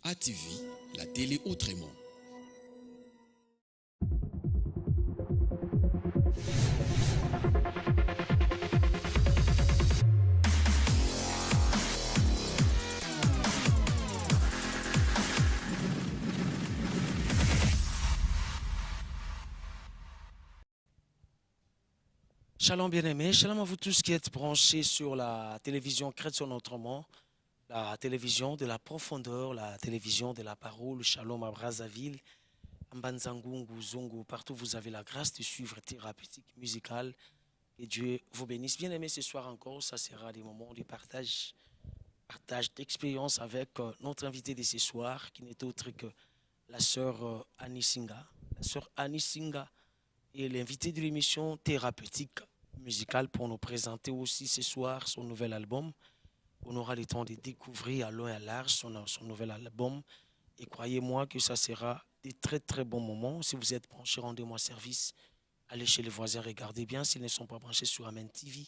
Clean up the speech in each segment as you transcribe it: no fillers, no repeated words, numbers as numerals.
ATV, la télé autrement. Shalom bien-aimés, shalom à vous tous qui êtes branchés sur la télévision Chrétien Autrement, la télévision de la profondeur, la télévision de la parole, shalom à Brazzaville, Mbanzangungu, Zongo, partout vous avez la grâce de suivre thérapeutique musicale et Dieu vous bénisse. Bien-aimés, ce soir encore, ça sera des moments de partage d'expérience avec notre invité de ce soir qui n'est autre que la sœur Annie Singa. La sœur Annie Singa est l'invité de l'émission thérapeutique musicale pour nous présenter aussi ce soir son nouvel album. On aura le temps de découvrir à long et à large son nouvel album. Et croyez-moi que ça sera des très très bons moments. Si vous êtes branchés, rendez-moi service. Allez chez les voisins, regardez bien. S'ils ne sont pas branchés sur Amen TV,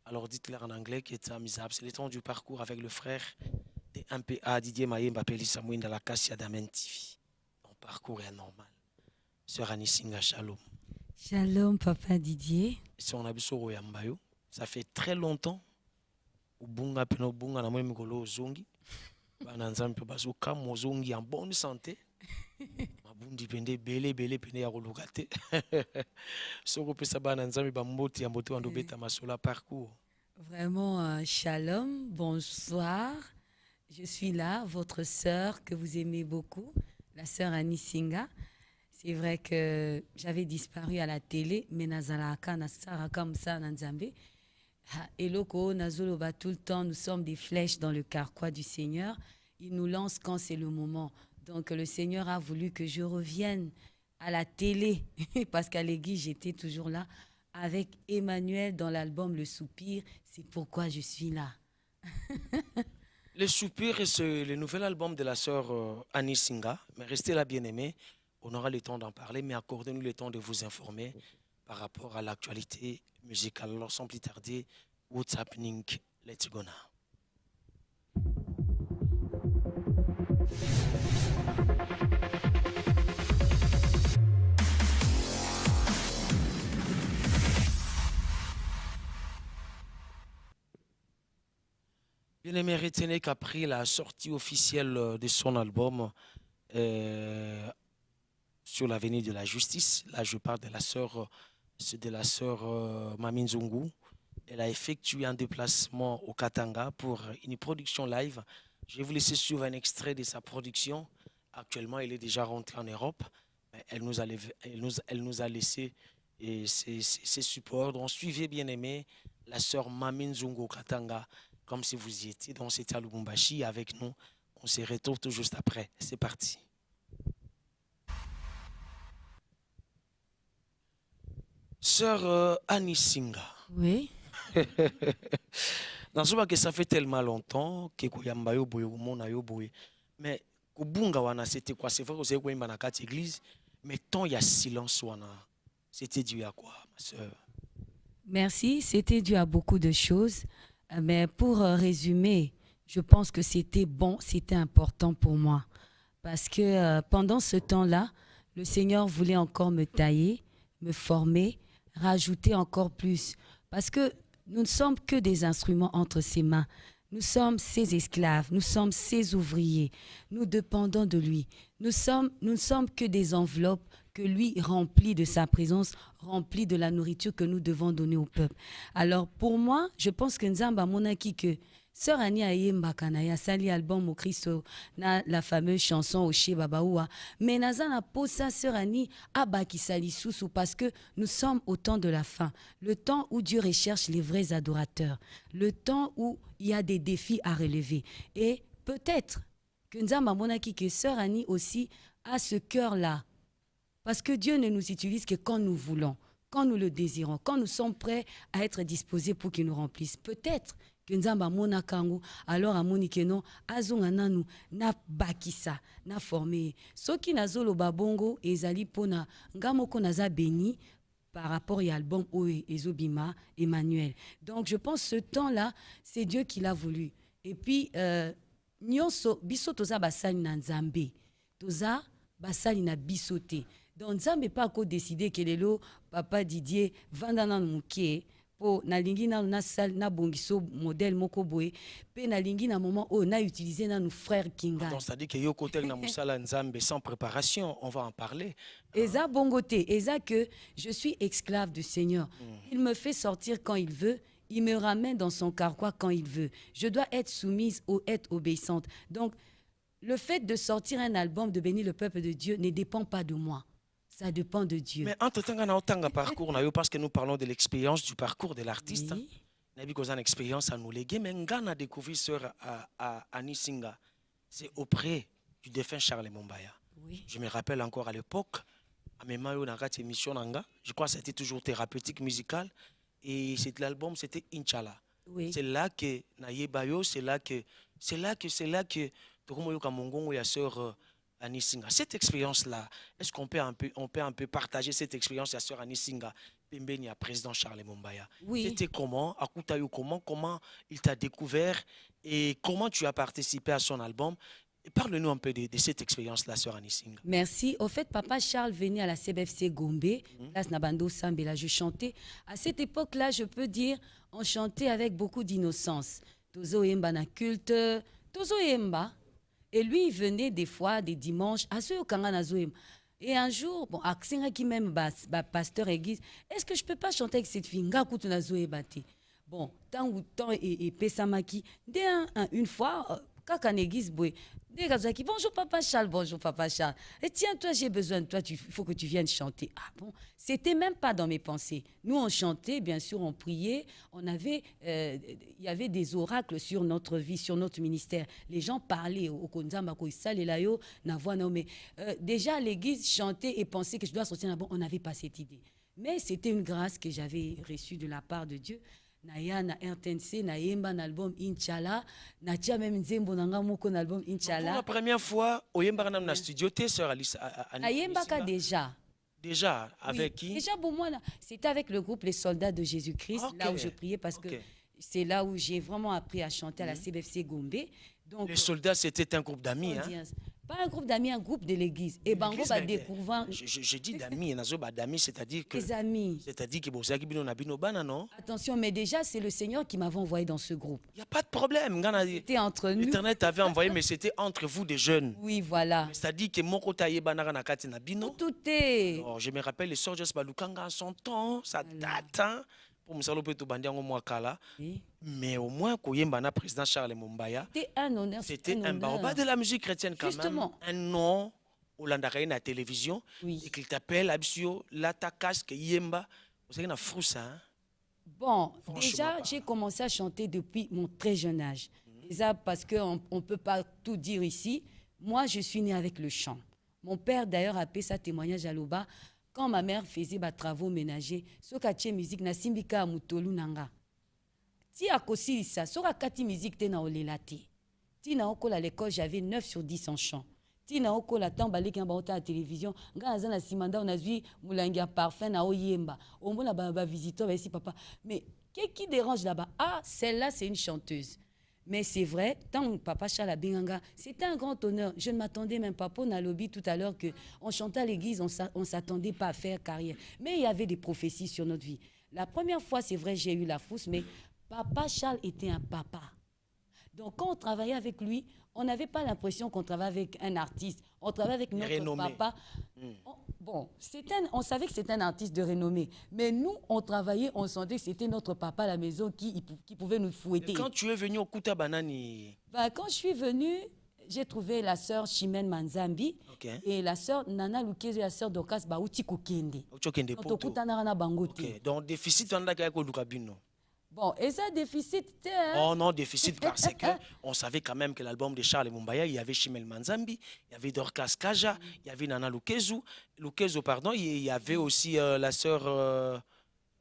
alors dites-leur en anglais qui est amusable. C'est le temps du parcours avec le frère de MPA, Didier Maye Mbapeli Samouine dans la Cassia d'Amen TV. Mon parcours est normal. Sœur Annie Singa, shalom. Shalom, papa Didier. Si on a vu Yambayo, ça fait très longtemps. Ubunga peno bunga na mwe mikolo zongi. Bana nzambe bazo kamo zongi en bonne santé. Mabundi pende bele pende ya kolukate. Soko pesa bana nzambe bamboti ambote wando beta masola parcours. Vraiment, shalom, bonsoir. Je suis là, votre sœur que vous aimez beaucoup, la sœur Annie Singa. C'est vrai que j'avais disparu à la télé, mais nazalaka nasaraka msa nanzambe. Eloko nazoloba tout le temps, nous sommes des flèches dans le carquois du Seigneur. Il nous lance quand c'est le moment. Donc le Seigneur a voulu que je revienne à la télé, parce qu'à l'église j'étais toujours là, avec Emmanuel dans l'album Le Soupir. C'est pourquoi je suis là. Le Soupir, c'est le nouvel album de la sœur Annie Singa. Mais restez là, bien-aimés. On aura le temps d'en parler, mais accordez-nous le temps de vous informer par rapport à l'actualité musicale. Alors, sans plus tarder, what's happening? Let's go now. Bien-aimé, retenez qu'après la sortie officielle de son album sur l'avenue de la justice, là je parle de la sœur Mami Nzungu. Elle a effectué un déplacement au Katanga pour une production live. Je vais vous laisser suivre un extrait de sa production. Actuellement, elle est déjà rentrée en Europe. Elle nous a laissé ses supports. Donc, suivez, bien aimé, la sœur Mami Nzungu au Katanga, comme si vous y étiez. Donc, c'était à Lubumbashi avec nous. On se retrouve tout juste après. C'est parti. Sœur Annie Singa. Oui. Dans ce cas, ça fait tellement longtemps que Koyamba yo boye, Mona yo boye. Mais Kubunga wana c'était quoi? C'est vrai que c'est quoi une église, mais tant il y a silence wana, c'était dû à quoi, ma sœur? Merci, c'était dû à beaucoup de choses. Mais pour résumer, je pense que c'était bon, c'était important pour moi. Parce que pendant ce temps-là, le Seigneur voulait encore me tailler, me former, rajouter encore plus. Parce que nous ne sommes que des instruments entre ses mains. Nous sommes ses esclaves, nous sommes ses ouvriers. Nous dépendons de lui. Nous ne sommes que des enveloppes que lui remplit de sa présence, remplit de la nourriture que nous devons donner au peuple. Alors pour moi, je pense que Nzamba monaki que Sœur Annie Ayembakana ya sali album au Christo na la fameuse chanson au Chez Babaoua. Mais nazana posa Sœur Annie abaki sali sousou parce que nous sommes au temps de la fin, le temps où Dieu recherche les vrais adorateurs, le temps où il y a des défis à relever. Et peut-être que Nzamba monaki que Sœur Annie aussi a ce cœur-là. Parce que Dieu ne nous utilise que quand nous voulons, quand nous le désirons, quand nous sommes prêts à être disposés pour qu'il nous remplisse. Peut-être que Nzamba mona kangu, alors à monikeno, azonga nanu, na bakisa, na formé. Soki nazolo babongo, ezali pona, ngamoko naza béni, par rapport à l'album Oe Ezobima, Emmanuel. Donc je pense que ce temps-là, c'est Dieu qui l'a voulu. Et puis, nyonso biso toza basali na nzambe toza basali na biso te donc nzambe pa ko décider que lelo papa Didier vanda na mukie po nalingi na sali na bongiso modèle moko boye pe nalingi na moment o na utiliser na nous frère Kinga donc ça dit que yo côté na musala nzambe sans préparation on va en parler eza bongote eza que je suis esclave du Seigneur il me fait sortir quand il veut. Il me ramène dans son carquois quand il veut. Je dois être soumise ou être obéissante. Donc, le fait de sortir un album, de bénir le peuple de Dieu, ne dépend pas de moi. Ça dépend de Dieu. Mais entre-temps, on a autant de parcours, parce que nous parlons de l'expérience du parcours de l'artiste. Oui. On a vu qu'on a une expérience à nous léguer, mais on a découvert sœur Annie Singa. C'est auprès du défunt Charles Mombaya. Oui. Je me rappelle encore à l'époque, à mes mains, on a une émission, je crois que c'était toujours thérapeutique musicale. Et l'album, c'était Inch'Allah. Oui. C'est là que Nayebayo, c'est là que Tokumoyoka Mongongo, ya sœur Annie Singa. Cette expérience-là, est-ce qu'on peut un peu partager cette expérience, ya sœur Annie Singa, Pembeni à président Charles Mombaya? Oui. C'était comment? Akutayo comment il t'a découvert et comment tu as participé à son album? Parle-nous un peu de cette expérience-là, sœur Annie Singa. Merci. Au fait, papa Charles venait à la CBFC Gombe, place Nabando Sambela. Je chantais. À cette époque-là, je peux dire, on chantait avec beaucoup d'innocence. Tozo Yemba na culte, Tozo Yemba. Et lui, il venait des fois, des dimanches, à Soyo Kanga na Zoyem. Et un jour, bon, Aksenga qui même pasteur église, est-ce que je peux pas chanter avec cette fille? Nga kutu na Zoyebate. Bon, tant ou temps et Pesamaki. Dès une fois, kaka n'église boy. Bonjour Papa Charles, bonjour Papa Charles. Et tiens, toi, j'ai besoin de toi, il faut que tu viennes chanter. Ah bon? C'était même pas dans mes pensées. Nous, on chantait, bien sûr, on priait. On avait, il y avait des oracles sur notre vie, sur notre ministère. Les gens parlaient au Konzamba, mais déjà, l'église chantait et pensait que je dois sortir là-bas. On n'avait pas cette idée. Mais c'était une grâce que j'avais reçue de la part de Dieu. Naya na RTNC na yemba na album Inch'Allah na tia même nzembo nanga moko na album Inch'Allah. Pour la première fois au yemba na na studio t'es sœur Alice na yemba ka déjà avec oui. qui? Déjà pour moi c'était avec le groupe Les Soldats de Jésus-Christ là où je priais parce que c'est là où j'ai vraiment appris à chanter à la CBFC Gombe. Donc les soldats c'était un groupe d'amis hein. Pas un groupe d'amis, un groupe de l'église. Et Bango va découvrir. Je dis d'amis, d'amis, c'est-à-dire que. Les amis. C'est-à-dire que vous avez non? Attention, mais déjà, c'est le Seigneur qui m'avait envoyé dans ce groupe. Il n'y a pas de problème. C'était entre nous. Internet avait envoyé, mais c'était entre vous des jeunes. Oui, voilà. C'est-à-dire que mon côté na kati na bino. Tout est. Oh, je me rappelle les Sorges Balukanga en son temps, ça date. Hein? Pour me saluer tout bandi en moi kala. Mais au moins Koyemba na président Charles Mombaya. C'était un honneur. C'était un baobab de la musique chrétienne quand justement. Même. Un nom au Landakaï na télévision. Oui. Et qu'il t'appelle Absio Lata Casque Yemba. Vous savez na froussa. Hein? Bon, déjà j'ai commencé à chanter depuis mon très jeune âge. Déjà parce qu'on ne peut pas tout dire ici. Moi je suis née avec le chant. Mon père d'ailleurs a fait sa témoignage à Loba. Quand ma mère faisait des travaux ménagers, ce qu'a musique na simbika mutolu nanga. Ti akosi ça, so kati musique te na olelate. Ti na okola l'école, j'avais 9 sur 10 en chant. Ti na okola tambale ki mbota à la télévision, nga za na simanda on a vu mulangia parfum na oyemba. On mona ba visiteur ba ici papa. Mais qui dérange là-bas? Ah, celle-là c'est une chanteuse. Mais c'est vrai, tant Papa Charles Binganga, c'était un grand honneur. Je ne m'attendais même pas. Pour Nalobi tout à l'heure qu'on chantait à l'église, on ne s'attendait pas à faire carrière. Mais il y avait des prophéties sur notre vie. La première fois, c'est vrai, j'ai eu la frousse, mais Papa Charles était un papa. Donc quand on travaillait avec lui, on n'avait pas l'impression qu'on travaillait avec un artiste. On travaillait avec notre renommé. Papa. Bon, on savait que c'était un artiste de renommée. Mais nous, on travaillait, on sentait que c'était notre papa à la maison qui pouvait nous fouetter. Et quand tu es venu au Kuta Banani? Quand je suis venue, j'ai trouvé la sœur Chimène Manzambi et la sœur Nana Lukezo, la sœur Dokas Baouti Kokende. Donc, déficit, on a gagné. Bon, et ça, déficit. Oh non, déficit parce qu'on savait quand même que l'album de Charles Mombaya, il y avait Chimel Manzambi, il y avait Dorcas Kaja, il y avait Nana Lukezo, pardon, il y avait aussi la sœur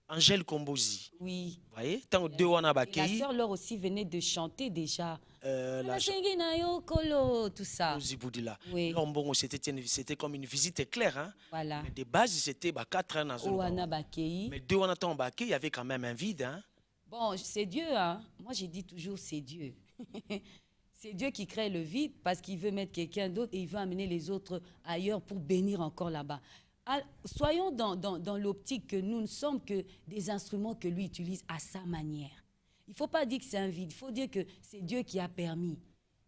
Angèle Kombozi. Oui. Vous voyez, tant deux on a la sœur Laure aussi venait de chanter déjà. Tout ça. Oui. Bon, c'était comme une visite claire. Hein? Voilà. Mais de base, c'était 4 ans. Mais deux on a il y avait quand même un vide. Hein? Bon, c'est Dieu, hein. Moi, j'ai dit toujours c'est Dieu. C'est Dieu qui crée le vide parce qu'il veut mettre quelqu'un d'autre et il veut amener les autres ailleurs pour bénir encore là-bas. Soyons dans l'optique que nous ne sommes que des instruments que lui utilise à sa manière. Il ne faut pas dire que c'est un vide, il faut dire que c'est Dieu qui a permis.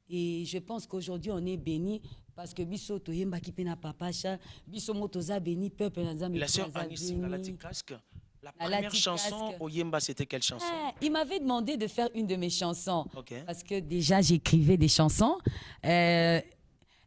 Et je pense qu'aujourd'hui, on est béni parce que biso toyemba ki pena papacha, biso motoza béni peuple na nzambe. La sœur Annie Singalati Casque, la première chanson au Yemba, c'était quelle chanson? Il m'avait demandé de faire une de mes chansons. Okay. Parce que déjà, j'écrivais des chansons.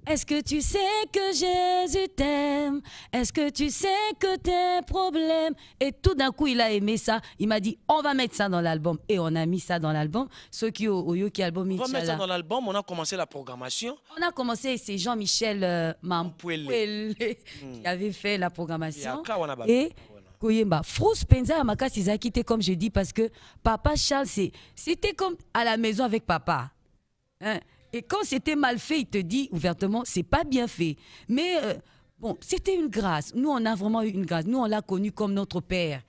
Est-ce que tu sais que Jésus t'aime? Est-ce que tu sais que tes problèmes? Et tout d'un coup, il a aimé ça. Il m'a dit, on va mettre ça dans l'album. Et on a mis ça dans l'album. Ceux qui ont qui album. On va mettre ça dans l'album. On a commencé la programmation. On a commencé, c'est Jean-Michel Mampouele qui avait fait la programmation. Et Koyemba, Frous Penza Amaka Sizakite, comme je dis, parce que Papa Charles, c'était comme à la maison avec papa. Hein? Et quand c'était mal fait, il te dit ouvertement, c'est pas bien fait. Mais bon, c'était une grâce. Nous, on a vraiment eu une grâce. Nous, on l'a connu comme notre père.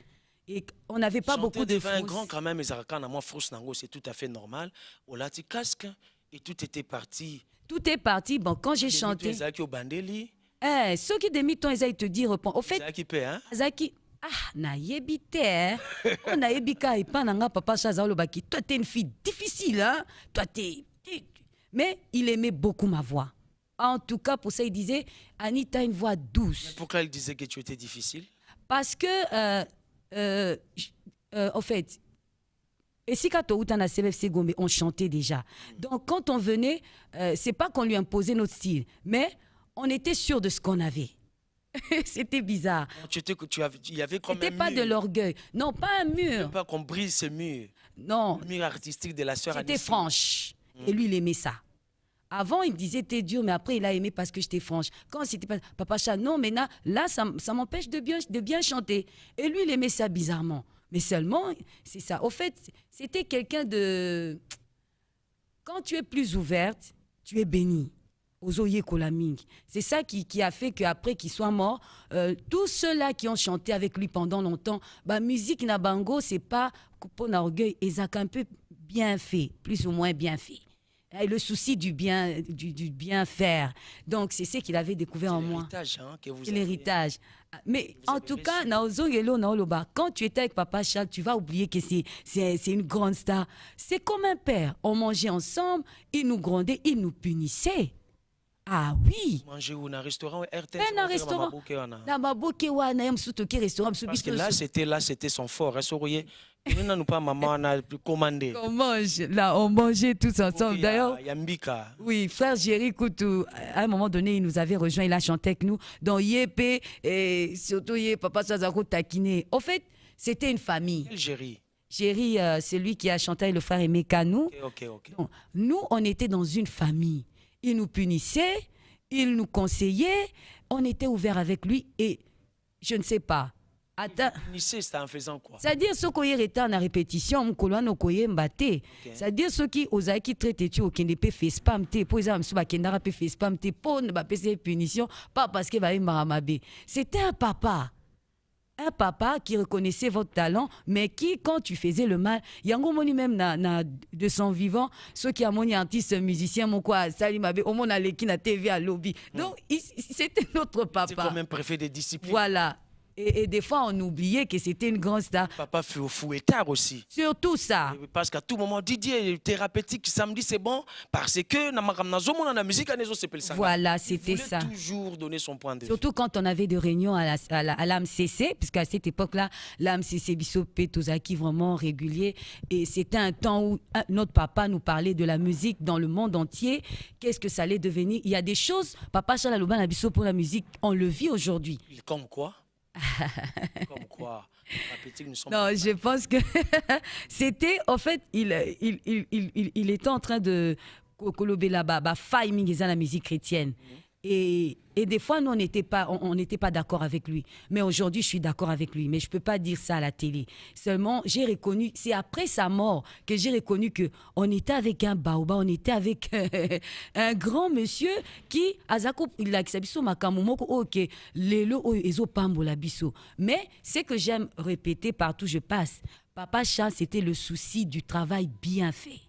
Et on n'avait pas beaucoup de un grand quand même, c'est tout à fait normal. On l'a dit casque et tout était parti. Tout est parti. Bon, quand j'ai chanté. Ceux qui démitent, ils te disent, au fait, Zaki, na yebite, on a yebika et pas nanga papa Chazalo Baki. Toi, t'es une fille difficile, hein? Toi, mais il aimait beaucoup ma voix. En tout cas, pour ça, il disait, Anita a une voix douce. Mais pourquoi il disait que tu étais difficile? Parce que, en fait, et si quand on a CFC Gombe, on chantait déjà. Donc, quand on venait, c'est pas qu'on lui imposait notre style, mais on était sûr de ce qu'on avait. C'était bizarre. Il y avait comme un mur. C'était pas de l'orgueil. Non, pas un mur. Pas qu'on brise ce mur. Non. Le mur artistique de la sœur Annie. J'étais franche. Et lui, il aimait ça. Avant, il me disait, t'es dur, mais après, il a aimé parce que j'étais franche. Quand c'était pas Papa Chat, non, mais là ça m'empêche de bien chanter. Et lui, il aimait ça bizarrement. Mais seulement, c'est ça. Au fait, c'était quelqu'un de... Quand tu es plus ouverte, tu es bénie. Ozoye Kolaming. C'est ça qui a fait qu'après qu'il soit mort, tous ceux-là qui ont chanté avec lui pendant longtemps, musique Nabango, c'est pas pour orgueil, et ça un peu bien fait, plus ou moins bien fait. Et le souci du bien faire. Donc, c'est ce qu'il avait découvert en moi. C'est l'héritage. Mais en tout cas, quand tu étais avec Papa Charles, tu vas oublier que c'est une grande star. C'est comme un père. On mangeait ensemble, il nous grondait, il nous punissait. Ah oui. Manger où? Dans un restaurant RTS? Dans un restaurant. Dans Maboke wana, restaurant. Parce que là, c'était son fort. Nous n'avons pas maman, on a commandé. On mangeait tous ensemble. D'ailleurs, Yambika. Oui, frère Jerry Koutou, à un moment donné, il nous avait rejoint, il a chanté avec nous. Dans Yépé, et surtout Papa Sazako Takiné. En fait, c'était une famille. Quel Jerry? Jerry, c'est lui qui a chanté avec le frère Emeka nous. Ok. Donc, nous, on était dans une famille. Il nous punissait, il nous conseillait, on était ouvert avec lui et je ne sais pas. Punissait, c'était en faisant quoi? C'est-à-dire ceux qui étaient en répétition, c'est-à-dire ceux qui osaient qui traitaient tu au Kendepe fait spam te, pour exemple, ceux qui n'ont pas fait spam te, pour ne pas payer punition, pas parce qu'il va y avoir. C'était un papa. Un papa qui reconnaissait votre talent, mais qui, quand tu faisais le mal, il y a un moment même de son vivant, ceux qui ont mon artiste, musicien, mon quoi, Salim Abe, au monde à l'équipe, à TV, à lobby. Donc, c'était notre papa. C'est comme un préfet de discipline. Voilà. Et des fois, on oubliait que c'était une grande star. Papa fait au fouettard aussi. Surtout ça. Parce qu'à tout moment, Didier, thérapeutique, samedi, c'est bon. Parce que, dans la musique, voilà, c'était ça. Il toujours donner son point de vue. Surtout quand on avait des réunions à l'AMCC, puisqu'à cette époque-là, l'AMCC Bissopé Tozaki, vraiment régulier. Et c'était un temps où notre papa nous parlait de la musique dans le monde entier. Qu'est-ce que ça allait devenir? Il y a des choses, Papa Chalalouban Abisso pour la musique, on le vit aujourd'hui. Comme quoi? Comme quoi? Non, je pense que c'était, en fait, il était en train de colober là-bas, faille dans la musique chrétienne. Et des fois, nous, on n'était pas d'accord avec lui. Mais aujourd'hui, je suis d'accord avec lui. Mais je ne peux pas dire ça à la télé. Seulement, j'ai reconnu, c'est après sa mort que j'ai reconnu qu'on était avec un baoba, on était avec un grand monsieur qui, il a dit ok, lelo ezo pambola biso. Mais ce que j'aime répéter partout où je passe, Papa Charles, c'était le souci du travail bien fait.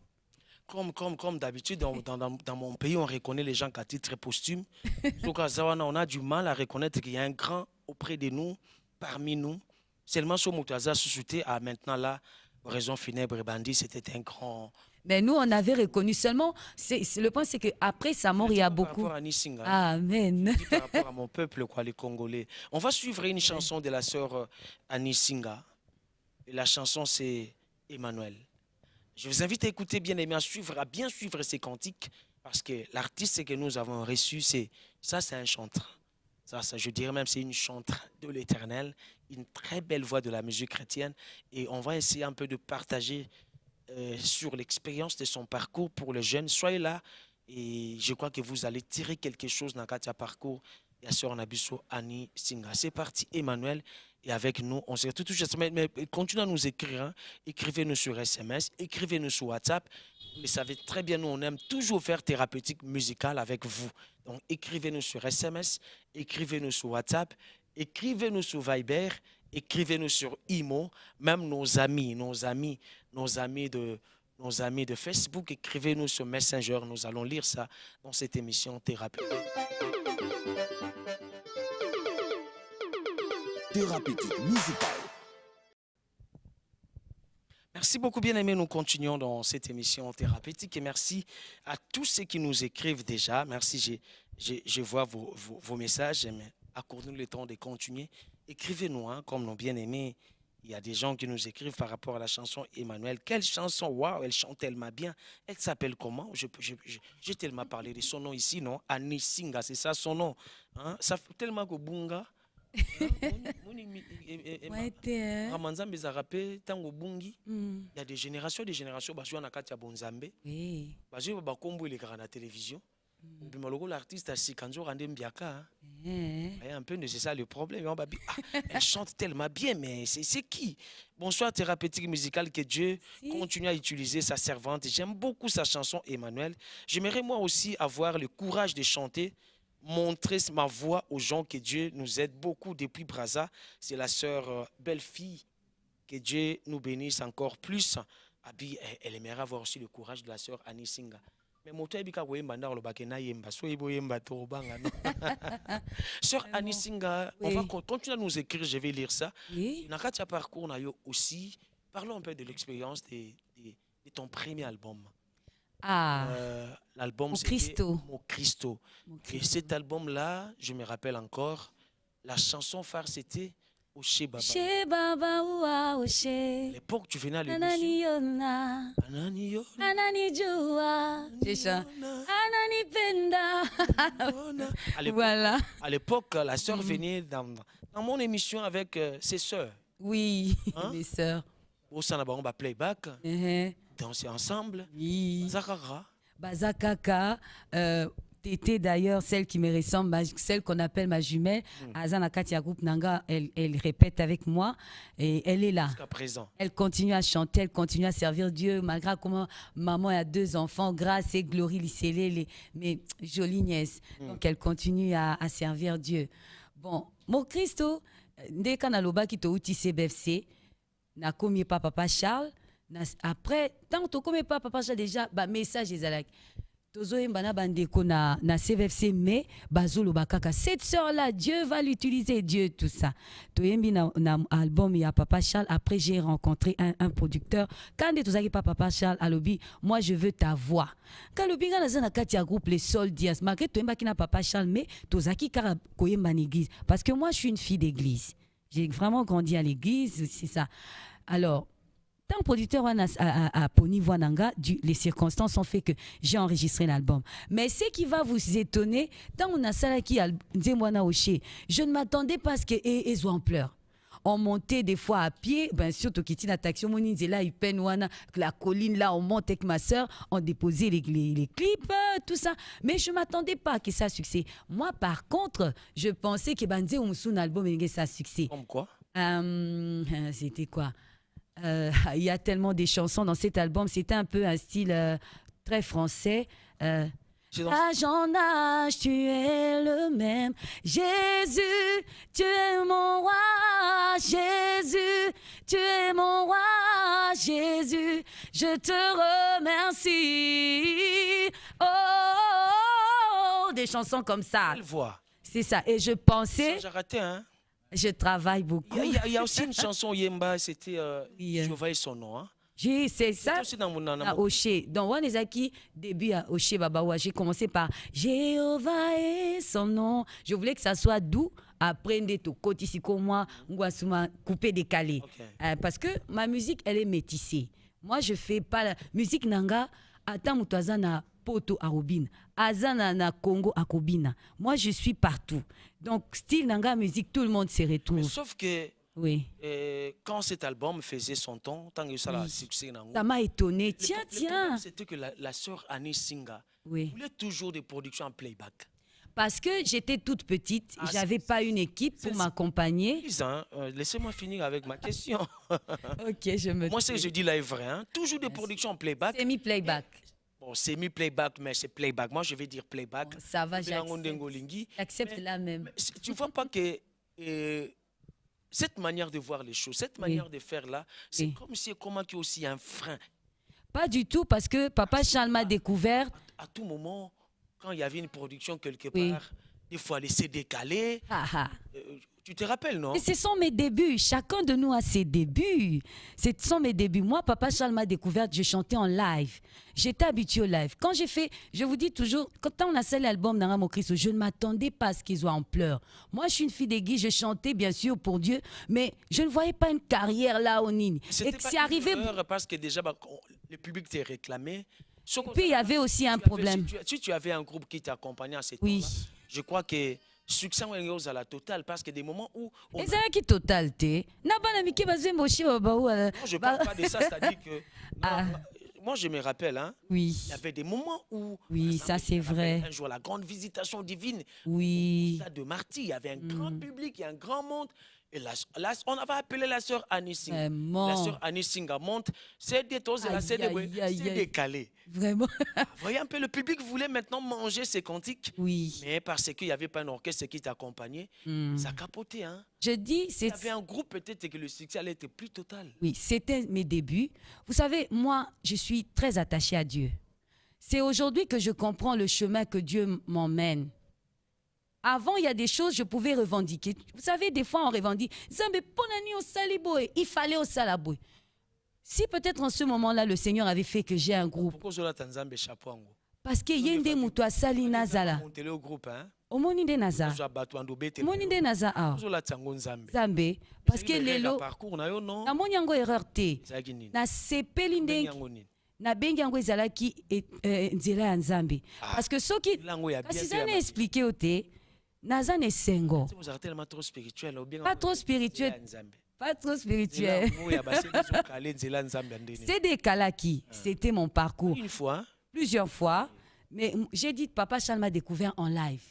Comme d'habitude, dans mon pays, on reconnaît les gens qu'à titre posthume. Donc, à Zawana, on a du mal à reconnaître qu'il y a un grand auprès de nous, parmi nous. Seulement, sur Moutaza, Soussouté, à maintenant là, Raison funèbre et bandit, c'était un grand. Mais nous, on avait reconnu seulement. Le point, c'est qu'après sa mort, il y a Par beaucoup. rapport à Nissinga, Amen. je dis par rapport à mon peuple, quoi, les Congolais. On va suivre une chanson de la sœur Annie Singa. Et la chanson, c'est Emmanuel. Je vous invite à écouter bien aimé, à bien suivre ces cantiques, parce que l'artiste que nous avons reçu, c'est un chanteur. Je dirais même c'est une chanteuse de l'Éternel, une très belle voix de la musique chrétienne. Et on va essayer un peu de partager sur l'expérience de son parcours pour les jeunes. Soyez là et je crois que vous allez tirer quelque chose dans le parcours. Et à sœur Nabiso Annie Singa. C'est parti, Emmanuel. Et avec nous, on se retrouve tout juste. Mais continuez à nous écrire. Hein. Écrivez-nous sur SMS, écrivez-nous sur WhatsApp. Vous le savez très bien, nous, on aime toujours faire thérapeutique musicale avec vous. Donc, écrivez-nous sur SMS, écrivez-nous sur WhatsApp, écrivez-nous sur Viber, écrivez-nous sur Imo, même nos amis de Facebook, écrivez-nous sur Messenger. Nous allons lire ça dans cette émission thérapeutique. Thérapeutique musicale. Merci beaucoup, bien-aimés. Nous continuons dans cette émission thérapeutique et merci à tous ceux qui nous écrivent déjà. Merci, je vois vos messages. Mais accordez-nous le temps de continuer. Écrivez-nous, hein, comme nos bien-aimés. Il y a des gens qui nous écrivent par rapport à la chanson Emmanuel. Quelle chanson? Waouh, elle chante tellement bien. Elle s'appelle comment? J'ai tellement parlé de son nom ici, non? Annie Singa, c'est ça son nom. Hein? Ça fait tellement que Bunga. Ramanzambe Zarapé, Tango Bungi. Il y a des générations, Bajo na Katia Bonzambe. Bajo Bakombo il est la télévision. L'artiste a Sikanzo Randem Biaka. Un peu, c'est ça le problème. Elle chante tellement bien, mais c'est qui? Bonsoir, thérapeutique musicale, que Dieu continue à utiliser sa servante. J'aime beaucoup sa chanson, Emmanuel. J'aimerais moi aussi avoir le courage de chanter, montrer ma voix aux gens, que Dieu nous aide beaucoup depuis Brazza. C'est la sœur belle-fille, que Dieu nous bénisse encore plus. Abi, elle aimerait avoir aussi le courage de la sœur Annie Singa. Mais moto ebika koyemba ndako lobake na yemba so yemba to banga non. Sœur Annie Singa, on va continuer à nous écrire, je vais lire ça. Dans katia parcours na yo aussi, parlons un peu de l'expérience de ton premier album. L'album c'était Mon Christo. Et cet album-là, je me rappelle encore, la chanson phare c'était Oshé Baba. Oshé Baba oua Oshé. L'époque tu venais à l'émission. Anani Joua. C'est ça. Anani Penda. Voilà. À l'époque, la sœur venait dans mon émission avec ses sœurs. Oui, mes sœurs. Au Sanabon, playback. Danser ensemble. Zakara. Bazakaka. Tété d'ailleurs, celle qui me ressemble, celle qu'on appelle ma jumelle, Azana Katia Group Nanga, elle répète avec moi et elle est là. Jusqu'à présent. Elle continue à chanter, elle continue à servir Dieu, malgré comment maman a 2 enfants, grâce et glory, mais jolie nièce. Donc elle continue à servir Dieu. Bon, mon Christo, dès qu'on a l'oba qui t'a outi CBFC, n'a commis pas Papa Charles, après, tant que tu pas Papa Charles déjà, message est là. Tozoyembana bandeko na CVFC mais bazolo bakaka cette sœur là Dieu va l'utiliser, Dieu tout ça. Toyembi na album ya Papa Charles, après j'ai rencontré un producteur quand tozaki Papa Charles alobi moi je veux ta voix. Quand le binga na zana katia groupe les Soldiers malgré toyemba ki na Papa Charles mais tozaki kara koyemba na église parce que moi je suis une fille d'église. J'ai vraiment grandi à l'église, c'est ça. Alors tant producteur à Pony Voinanga, les circonstances ont fait que j'ai enregistré l'album. Mais ce qui va vous étonner, tant on a ça qui a Nzemwana Oshé, je ne m'attendais pas à ce qu'ils en pleurs. On montait des fois à pied, bien sûr, Tokiti na taxi, on disait là, la colline là, on monte avec ma soeur, on déposait les clips, tout ça. Mais je ne m'attendais pas à que ça succès. Moi, par contre, je pensais que Banze Oumsoun album et ça succès. Comme quoi? C'était quoi? Il y a tellement de chansons dans cet album. C'était un peu un style très français. Âge en âge, tu es le même. Jésus, tu es mon roi. Jésus, tu es mon roi. Jésus, Je te remercie. Oh, oh, oh, des chansons comme ça. Quelle voix. C'est ça. Et je pensais, J'ai raté, hein. je travaille beaucoup. Il y a aussi une chanson Yemba, c'était Oui, Je voyais son nom. Hein. C'est C'était ça. aussi dans mon À Oshé. Donc, Wanezaki, début à Oshé Babawa, j'ai commencé par Jéhovah est son nom. Je voulais que ça soit doux. Après, Ndeto, Kotisiko, moi, Ngwasuma, coupé, décalé. Ok. Parce que ma musique, elle est métissée. Moi, je fais pas la musique nanga. Attends, na poto arobine. Azana na Congo akobina. Moi, je suis partout. Donc, style nanga musique, tout le monde se Mais retrouve. sauf que Oui. quand cet album faisait son temps, tant que ça a succès, Ça m'a étonné. le Tiens, problème, tiens. c'était que la sœur Annie Singa Oui. voulait toujours des productions en playback. Parce que j'étais toute petite, Ah, j'avais pas une équipe pour m'accompagner. Please, hein, laissez-moi finir avec ma question. Ok, je me. Moi, ce que je dis là est vrai. Hein. Toujours des productions en playback. Semi-playback. Bon, c'est mi-playback, mais c'est playback. Moi, je vais dire playback. Ça va, Belango j'accepte. Ndengolingi. J'accepte la même. Tu vois pas que cette manière de voir les choses, cette manière de faire là, c'est Oui. comme si comment qu'il y a aussi un frein. Pas du tout, parce que Papa Charles m'a découvert. À tout moment, quand il y avait une production quelque Oui. part, il faut laisser décaler. Ah, ah. Tu te rappelles, non? Et ce sont mes débuts. Chacun de nous a ses débuts. Ce sont mes débuts. Moi, Papa Charles m'a découvert, je chantais en live. J'étais habituée au live. Quand j'ai fait, je vous dis toujours, quand on a fait l'album d'Angamo Christ, je ne m'attendais pas à ce qu'ils soient en pleurs. Moi, je suis une fille d'église, je chantais bien sûr pour Dieu, mais je ne voyais pas une carrière là au Nini. Et C'était que pas c'est une arrivé. erreur parce que déjà, le public t'est réclamé. Puis il y avait aussi un problème. Si tu avais un groupe qui t'accompagnait à ce Oui. temps-là, je crois que succès à la totale parce que des moments où on ezalaki totalité na bana mike bazemba oshi babau non, je parle pas de ça, c'est-à-dire que Ah. moi je me rappelle, hein, Oui, il y avait des moments où Oui, ça, c'est vrai. Un jour la grande visitation divine oui. au stade de Marty, il y avait un grand public, il y a un grand monde. Et là, on avait appelé la sœur Annie Singa. Vraiment. La sœur Annie Singa monte, c'est des toses, Aïe, c'est aïe, aïe, aïe. décalé. Vraiment. Vous voyez un peu, le public voulait maintenant manger ses cantiques. Oui. Mais parce qu'il n'y avait pas un orchestre qui t'accompagnait, ça capotait. Hein. Je dis, Il y avait un groupe, peut-être que le succès allait être plus total. oui, c'était mes débuts. Vous savez, moi, je suis très attachée à Dieu. C'est aujourd'hui que je comprends le chemin que Dieu m'emmène. Avant, il y a des choses que je pouvais revendiquer. Vous savez, des fois, on revendique. Zambe, ponani au saliboy. Il fallait au salaboy. Si peut-être en ce moment-là, le Seigneur avait fait que j'ai un groupe. Pourquoi Zola Tanzambe chapeau ango? Parce que yende mutu asali nazala. Montez au groupe, hein? Omoni nde naza. Zola Batuando Bete. Omoni nde naza awa. Zola Tango Nzambe. Zambe. Parce que Le lelo, parcours na yo non. namoni yango erreur te. Zaki nini? Nasepeli ndenge Yango nini? nabengi yango ezalaki nzela ya Nzambe. Parce que soki Lango ya bien. kasi eza na expliqué o te naza na esengo. Vous êtes tellement trop spirituel ou bien Pas trop spirituel. Pas trop spirituel. C'est des Kalaki. C'était mon parcours. Une fois, Plusieurs fois. Mais j'ai dit, Papa Charles m'a découvert en live.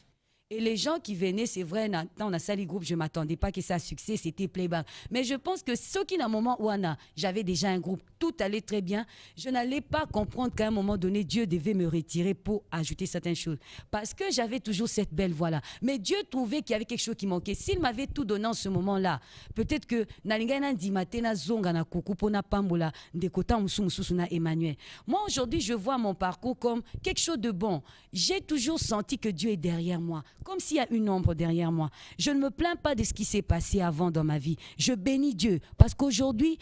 Et les gens qui venaient, c'est vrai, dans la salle du groupe, je ne m'attendais pas que ça succès, c'était playback. Mais je pense que ceux qui, à un moment où j'avais déjà un groupe, tout allait très bien, je n'allais pas comprendre qu'à un moment donné, Dieu devait me retirer pour ajouter certaines choses. Parce que j'avais toujours cette belle voix-là. Mais Dieu trouvait qu'il y avait quelque chose qui manquait. S'il m'avait tout donné en ce moment-là, peut-être que Emmanuel. Moi, aujourd'hui, je vois mon parcours comme quelque chose de bon. J'ai toujours senti que Dieu est derrière moi. Comme s'il y a une ombre derrière moi. Je ne me plains pas de ce qui s'est passé avant dans ma vie. Je bénis Dieu parce qu'aujourd'hui,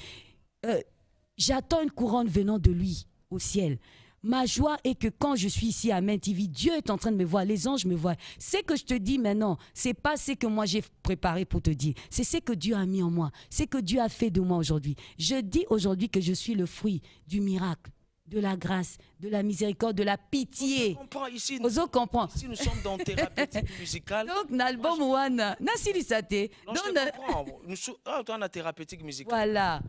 j'attends une couronne venant de lui au ciel. Ma joie est que quand je suis ici à Main TV, Dieu est en train de me voir, les anges me voient. Ce que je te dis maintenant, c'est pas ce que moi j'ai préparé pour te dire. C'est ce que Dieu a mis en moi, ce que Dieu a fait de moi aujourd'hui. Je dis aujourd'hui que je suis le fruit du miracle, de la grâce, de la miséricorde, de la pitié. on comprend ici, Ozo comprend. ici nous sommes dans thérapeutique musicale. Donc, l'album Wana, Nasili Sate. Non, je te comprends. Nous sommes dans thérapeutique musicale. Voilà.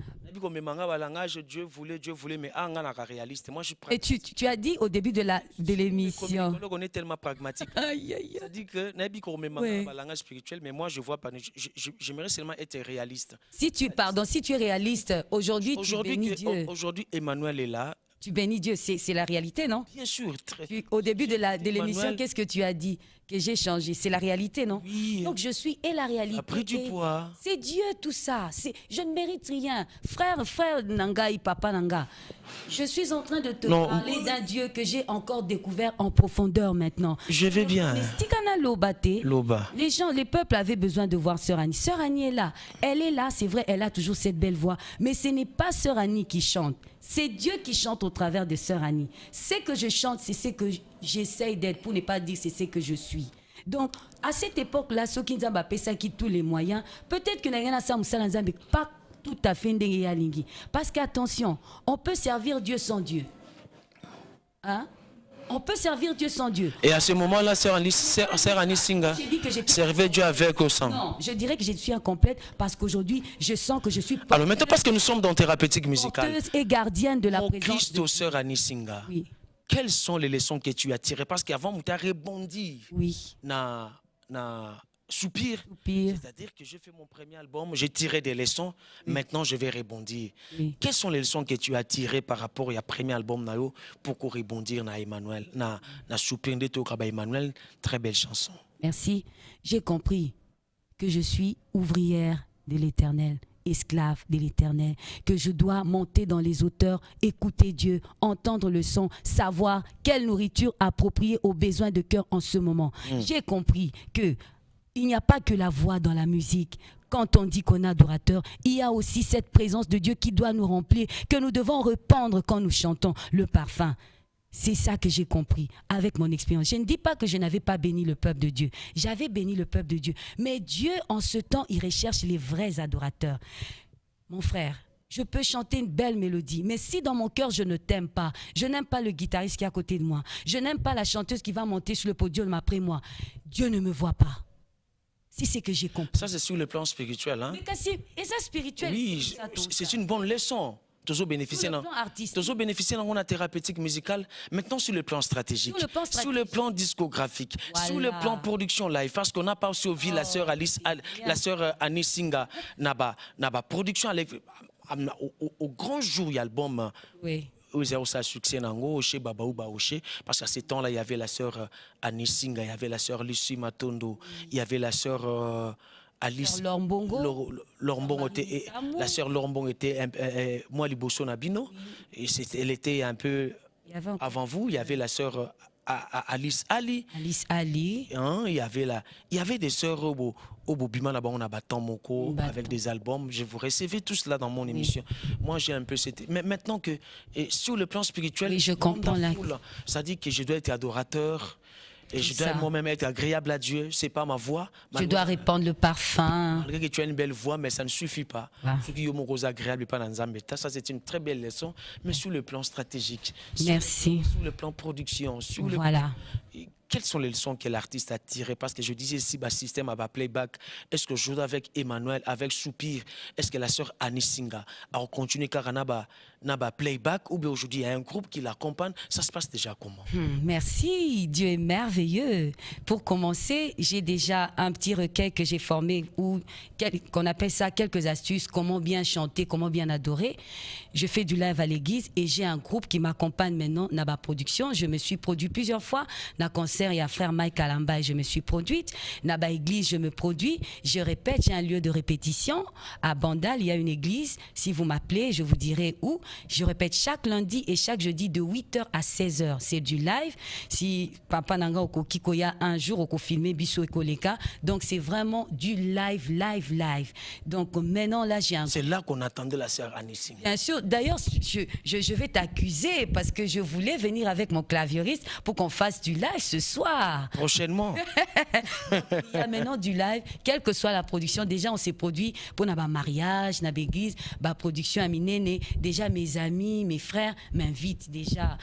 Dieu voulait, mais réaliste. Moi, je suis Et tu as dit au début de l'émission. On est tellement pragmatique. Aïe, aïe, aïe. C'est-à-dire que Ouais. langage spirituel, mais moi, je vois pas. J'aimerais seulement être réaliste. Si tu es réaliste, aujourd'hui, tu bénis Dieu. Aujourd'hui, Emmanuel est là. Tu bénis Dieu, c'est la réalité, non? Bien sûr, très. Au début de l'émission, Emmanuel- qu'est-ce que tu as dit? que j'ai changé. C'est la réalité, non? Oui. Donc je suis et la réalité. Tu as pris du et poids. C'est Dieu tout ça. Je ne mérite rien. Frère Nanga et papa Nanga, je suis en train de te parler d'un Dieu que j'ai encore découvert en profondeur maintenant. Je vais bien. Mais Stikana Lobate, Loba. les peuples avaient besoin de voir Sœur Annie. Sœur Annie est là. Elle est là, c'est vrai, elle a toujours cette belle voix. Mais ce n'est pas Sœur Annie qui chante. C'est Dieu qui chante au travers de Sœur Annie. Ce que je chante, c'est ce que j'essaye d'être, pour ne pas dire c'est ce que je suis. Donc, à cette époque-là, ceux qui ont fait tous les moyens, peut-être que Nagana Samoussala Nzambe, pas tout à fait Ndenge. Parce qu'attention, on peut servir Dieu sans Dieu. Hein? On peut servir Dieu sans Dieu. Et à ce moment-là, Sœur Annie Singa servait Dieu avec au sang. Non, je dirais que je suis incomplète parce qu'aujourd'hui, je sens que je suis porteuse, Alors maintenant, parce que nous sommes dans thérapeutique musicale, et gardienne de la mon présence Christ, de Sœur Annie Singa, Oui, quelles sont les leçons que tu as tirées? Parce qu'avant, tu as rebondi oui, na soupir. soupir, C'est-à-dire que j'ai fait mon premier album, j'ai tiré des leçons, maintenant je vais rebondir. oui. Quelles sont les leçons que tu as tirées par rapport au premier album Nayo pour qu'on rebondir na Emmanuel, na soupir de Tokaba Emmanuel, très belle chanson. Merci. J'ai compris que je suis ouvrière de l'Éternel, esclave de l'Éternel, que je dois monter dans les hauteurs, écouter Dieu, entendre le son, savoir quelle nourriture appropriée aux besoins de cœur en ce moment. J'ai compris que il n'y a pas que la voix dans la musique. Quand on dit qu'on est adorateur, il y a aussi cette présence de Dieu qui doit nous remplir, que nous devons répandre quand nous chantons le parfum. C'est ça que j'ai compris avec mon expérience. Je ne dis pas que je n'avais pas béni le peuple de Dieu. J'avais béni le peuple de Dieu. Mais Dieu, en ce temps, il recherche les vrais adorateurs. Mon frère, je peux chanter une belle mélodie, mais si dans mon cœur je ne t'aime pas, je n'aime pas le guitariste qui est à côté de moi, je n'aime pas la chanteuse qui va monter sur le podium après moi, Dieu ne me voit pas. Si c'est que j'ai compris. Ça, c'est sur le plan spirituel. Hein? Mais et ça spirituel. Oui, c'est une bonne leçon. Toujours bénéficier Sur le plan artistique. toujours bénéficier dans la thérapeutique musicale. Maintenant, sur le plan stratégique, sur le plan discographique, Voilà. sur le plan production live, parce qu'on n'a pas aussi vu la sœur la sœur Annie Singa, naba production au grand jour, il y a l'album. Oui. Où il y a aussi un succès nango chez Baba Ouba Oché, parce qu'à ce temps-là, il y avait la sœur Annie Singa, il y avait la sœur Lucie Matondo, il y avait la sœur Alice Lorbongo. Lorbongo était, la sœur Lorbongo était moi Liboso Nabino, et elle était un peu avant vous. Il y avait la sœur Alice Ali. Alice Ali. Hein, il y avait des sœurs au Bobima là-bas, on a battu Moko avec des albums. Je vous recevais tous là dans mon émission. Moi, j'ai un peu cette. Mais maintenant que sur le plan spirituel, Oui, je comprends là. Ça dit que je dois être adorateur. Et je dois moi-même être agréable à Dieu. C'est pas ma voix. Je dois répandre le parfum. Malgré que tu as une belle voix, mais ça ne suffit pas. Ce qui est agréable, pas dans Nzambe. Ça, c'est une très belle leçon. Mais sur le plan stratégique, Merci. sur le plan production, sur le Voilà. quelles sont les leçons que l'artiste a tirées? Parce que je disais, si le système a playback, est-ce que je joue avec Emmanuel, avec Soupir? Est-ce que la sœur Annie Singa a continué car n'a playback? Ou bien aujourd'hui, il y a un groupe qui l'accompagne? Ça se passe déjà comment? Merci, Dieu est merveilleux. Pour commencer, j'ai déjà un petit recueil que j'ai formé, qu'on appelle ça quelques astuces, comment bien chanter, comment bien adorer. Je fais du live à l'église et j'ai un groupe qui m'accompagne maintenant, Naba Production. Je me suis produit plusieurs fois. Dans concert, il y a frère Mike Alamba et je me suis produite. Naba Église, je me produis. Je répète, j'ai un lieu de répétition. À Bandal, il y a une église. Si vous m'appelez, je vous dirai où. Je répète chaque lundi et chaque jeudi de 8h à 16h. C'est du live. Si Papa Nanga Oko Kikoya un jour Oko filmé Bisso et Koleka. Donc c'est vraiment du live. Donc maintenant là j'ai un... C'est là qu'on attendait la sœur Annie Singa. Bien sûr. D'ailleurs, je vais t'accuser parce que je voulais venir avec mon claviériste pour qu'on fasse du live ce soir. Prochainement. Il y a maintenant du live, quelle que soit la production. Déjà, on s'est produit pour un mariage, une église, production à Minene. Déjà, mes amis, mes frères m'invitent déjà.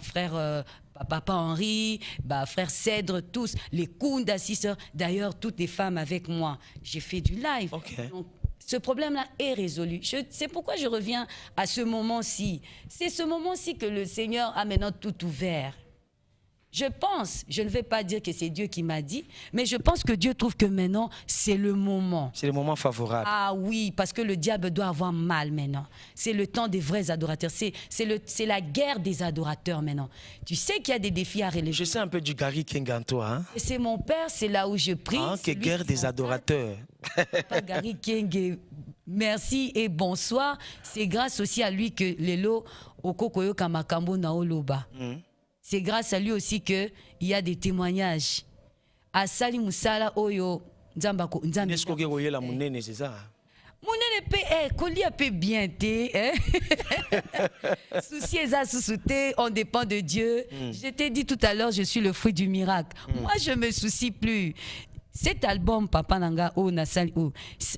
Frère... Papa Henri, frère Cèdre, tous, les Kounda, sœurs, d'ailleurs, toutes les femmes avec moi. J'ai fait du live. Okay. Donc, ce problème-là est résolu. C'est pourquoi je reviens à ce moment-ci. C'est ce moment-ci que le Seigneur a maintenant tout ouvert. Je pense, je ne vais pas dire que c'est Dieu qui m'a dit, mais je pense que Dieu trouve que maintenant, c'est le moment. C'est le moment favorable. Ah oui, parce que le diable doit avoir mal maintenant. C'est le temps des vrais adorateurs. C'est la guerre des adorateurs maintenant. Tu sais qu'il y a des défis à relever. Je sais un peu du Gary King en toi. Hein? C'est mon père, c'est là où je prie. Ah, que guerre des adorateurs. Papa Gary King, merci et bonsoir. C'est grâce aussi à lui que Lelo Okokoyo Kamakambo Naoloba. C'est grâce à lui aussi qu'il y a des témoignages. À Sali Moussala Oyo Nzambako Nzambe. Est-ce que vous voyez la monnaie, c'est ça? Monnaie pe Koli a peu bien té. Souci et sous-souté, on dépend de Dieu. Je t'ai dit tout à l'heure, je suis le fruit du miracle. Moi, je me soucie plus. Cet album, Papa Nanga,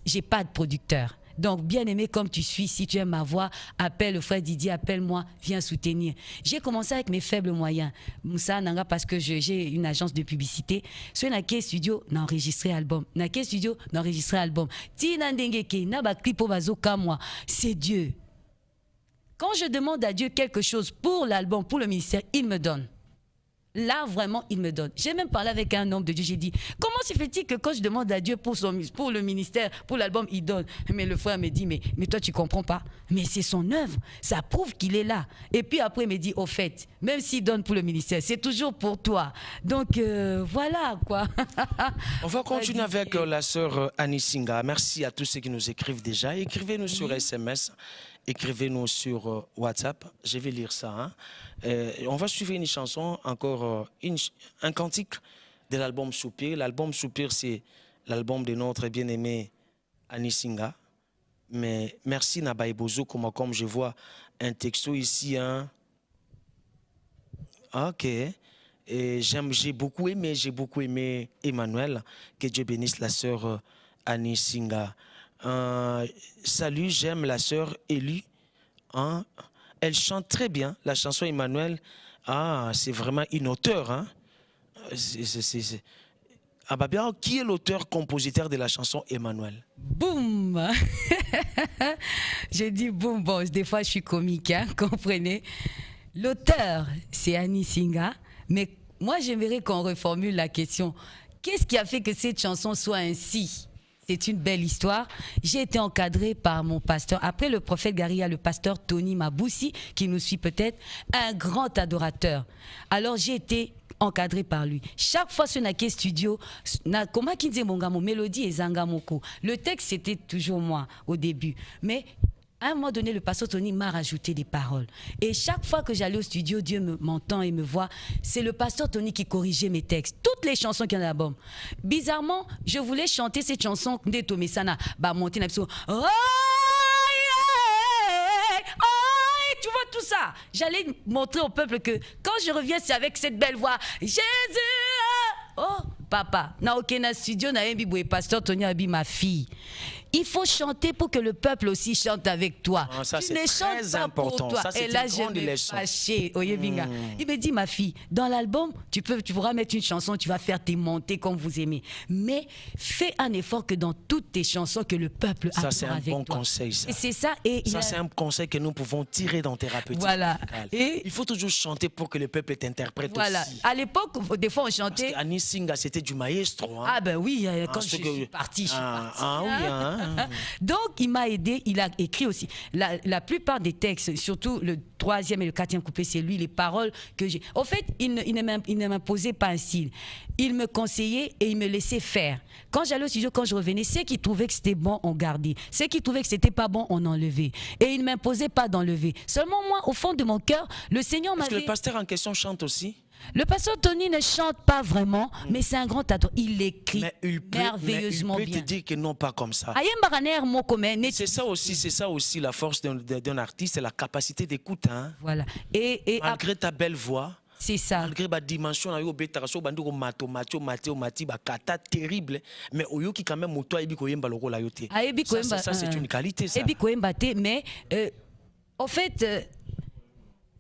j'ai pas de producteur. Donc, bien aimé comme tu suis, si tu aimes ma voix, appelle le frère Didier, appelle-moi, viens soutenir. J'ai commencé avec mes faibles moyens. Moussa Nanga, parce que j'ai une agence de publicité. Soit Nake Studio, n'enregistrer album. Nake Studio, n'enregistrer album. Tina Ndengeke, Naba Klipo Bazoka, moi. C'est Dieu. Quand je demande à Dieu quelque chose pour l'album, pour le ministère, il me donne. Là, vraiment, il me donne. J'ai même parlé avec un homme de Dieu. J'ai dit, comment se fait-il que quand je demande à Dieu pour le ministère, pour l'album, il donne? Mais le frère me dit, mais toi, tu comprends pas. Mais c'est son œuvre. Ça prouve qu'il est là. Et puis après, il me dit, au fait, même s'il donne pour le ministère, c'est toujours pour toi. Donc, voilà, quoi. On va continuer avec la sœur Annie Singa. Merci à tous ceux qui nous écrivent déjà. Écrivez-nous sur SMS. Écrivez-nous sur WhatsApp, je vais lire ça. Hein. On va suivre une chanson, encore un cantique de l'album Soupir. L'album Soupir, c'est l'album de notre bien-aimé Annie Singa. Mais merci Nabaye Bozo, comme je vois un texto ici. Hein. Ok. J'ai beaucoup aimé Emmanuel. Que Dieu bénisse la sœur Annie Singa. Salut, j'aime la sœur Élie. Hein? Elle chante très bien la chanson Emmanuel. Ah, c'est vraiment une auteure. Hein? Ah bah bien, qui est l'auteur-compositeur de la chanson Emmanuel? Boum. J'ai dit boum. Bon, des fois, je suis comique, hein, comprenez. L'auteur, c'est Annie Singa. Mais moi, j'aimerais qu'on reformule la question. Qu'est-ce qui a fait que cette chanson soit ainsi? C'est une belle histoire. J'ai été encadrée par mon pasteur. Après le prophète Gary, il y a le pasteur Tony Maboussi, qui nous suit peut-être, un grand adorateur. Alors j'ai été encadrée par lui. Chaque fois sur Nake Studio, comment qu'il dit mon gars, mon mélodie et Zangamoko. Le texte, c'était toujours moi au début. Mais à un moment donné, le pasteur Tony m'a rajouté des paroles. Et chaque fois que j'allais au studio, Dieu m'entend et me voit. C'est le pasteur Tony qui corrigeait mes textes. Toutes les chansons qu'il y a dans l'album. Bizarrement, je voulais chanter cette chanson de Tomé Sana. Bah, monter une épisode. Tu vois tout ça. J'allais montrer au peuple que quand je reviens, c'est avec cette belle voix. Jésus. Oh, papa. Na okena studio na yembi boye pasteur Tony Abi ma fille. Il faut chanter pour que le peuple aussi chante avec toi. Ah, ça, tu ne chantes pas important. pour toi. Ça, et là, je me fâchais. Il me dit, ma fille, dans l'album, tu pourras mettre une chanson, tu vas faire tes montées comme vous aimez. Mais fais un effort que dans toutes tes chansons, que le peuple ça, c'est un avec bon toi. conseil. Ça, et c'est ça. Et ça c'est un conseil que nous pouvons tirer dans thérapeutique. Voilà. Et il faut toujours chanter pour que le peuple t'interprète voilà. aussi. À l'époque, des fois, on chantait. Parce qu'Annie Singa, c'était du maestro. Hein. Ah ben oui, quand je suis partie, je suis partie. Ah oui, hein. Donc, il m'a aidé, il a écrit aussi. La plupart des textes, surtout le 3e et le 4e couplet, c'est lui, les paroles que j'ai. Au fait, il ne m'imposait pas un style. Il me conseillait et il me laissait faire. Quand j'allais au studio, quand je revenais, ceux qui trouvaient que c'était bon, on gardait. Ceux qui trouvaient que c'était pas bon, on enlevait. Et il ne m'imposait pas d'enlever. Seulement moi, au fond de mon cœur, le Seigneur m'avait... Est-ce que le pasteur en question chante aussi? Le pasteur Tony ne chante pas vraiment, mais c'est un grand adorateur. Il écrit merveilleusement bien. Mais il peut te dire que non, pas comme ça. C'est ça aussi la force d'un artiste, c'est la capacité d'écoute. Hein? Voilà. Malgré ta belle voix, c'est ça. Malgré la dimension, terrible, mais qui quand même ça c'est une qualité. Ça. Mais en fait...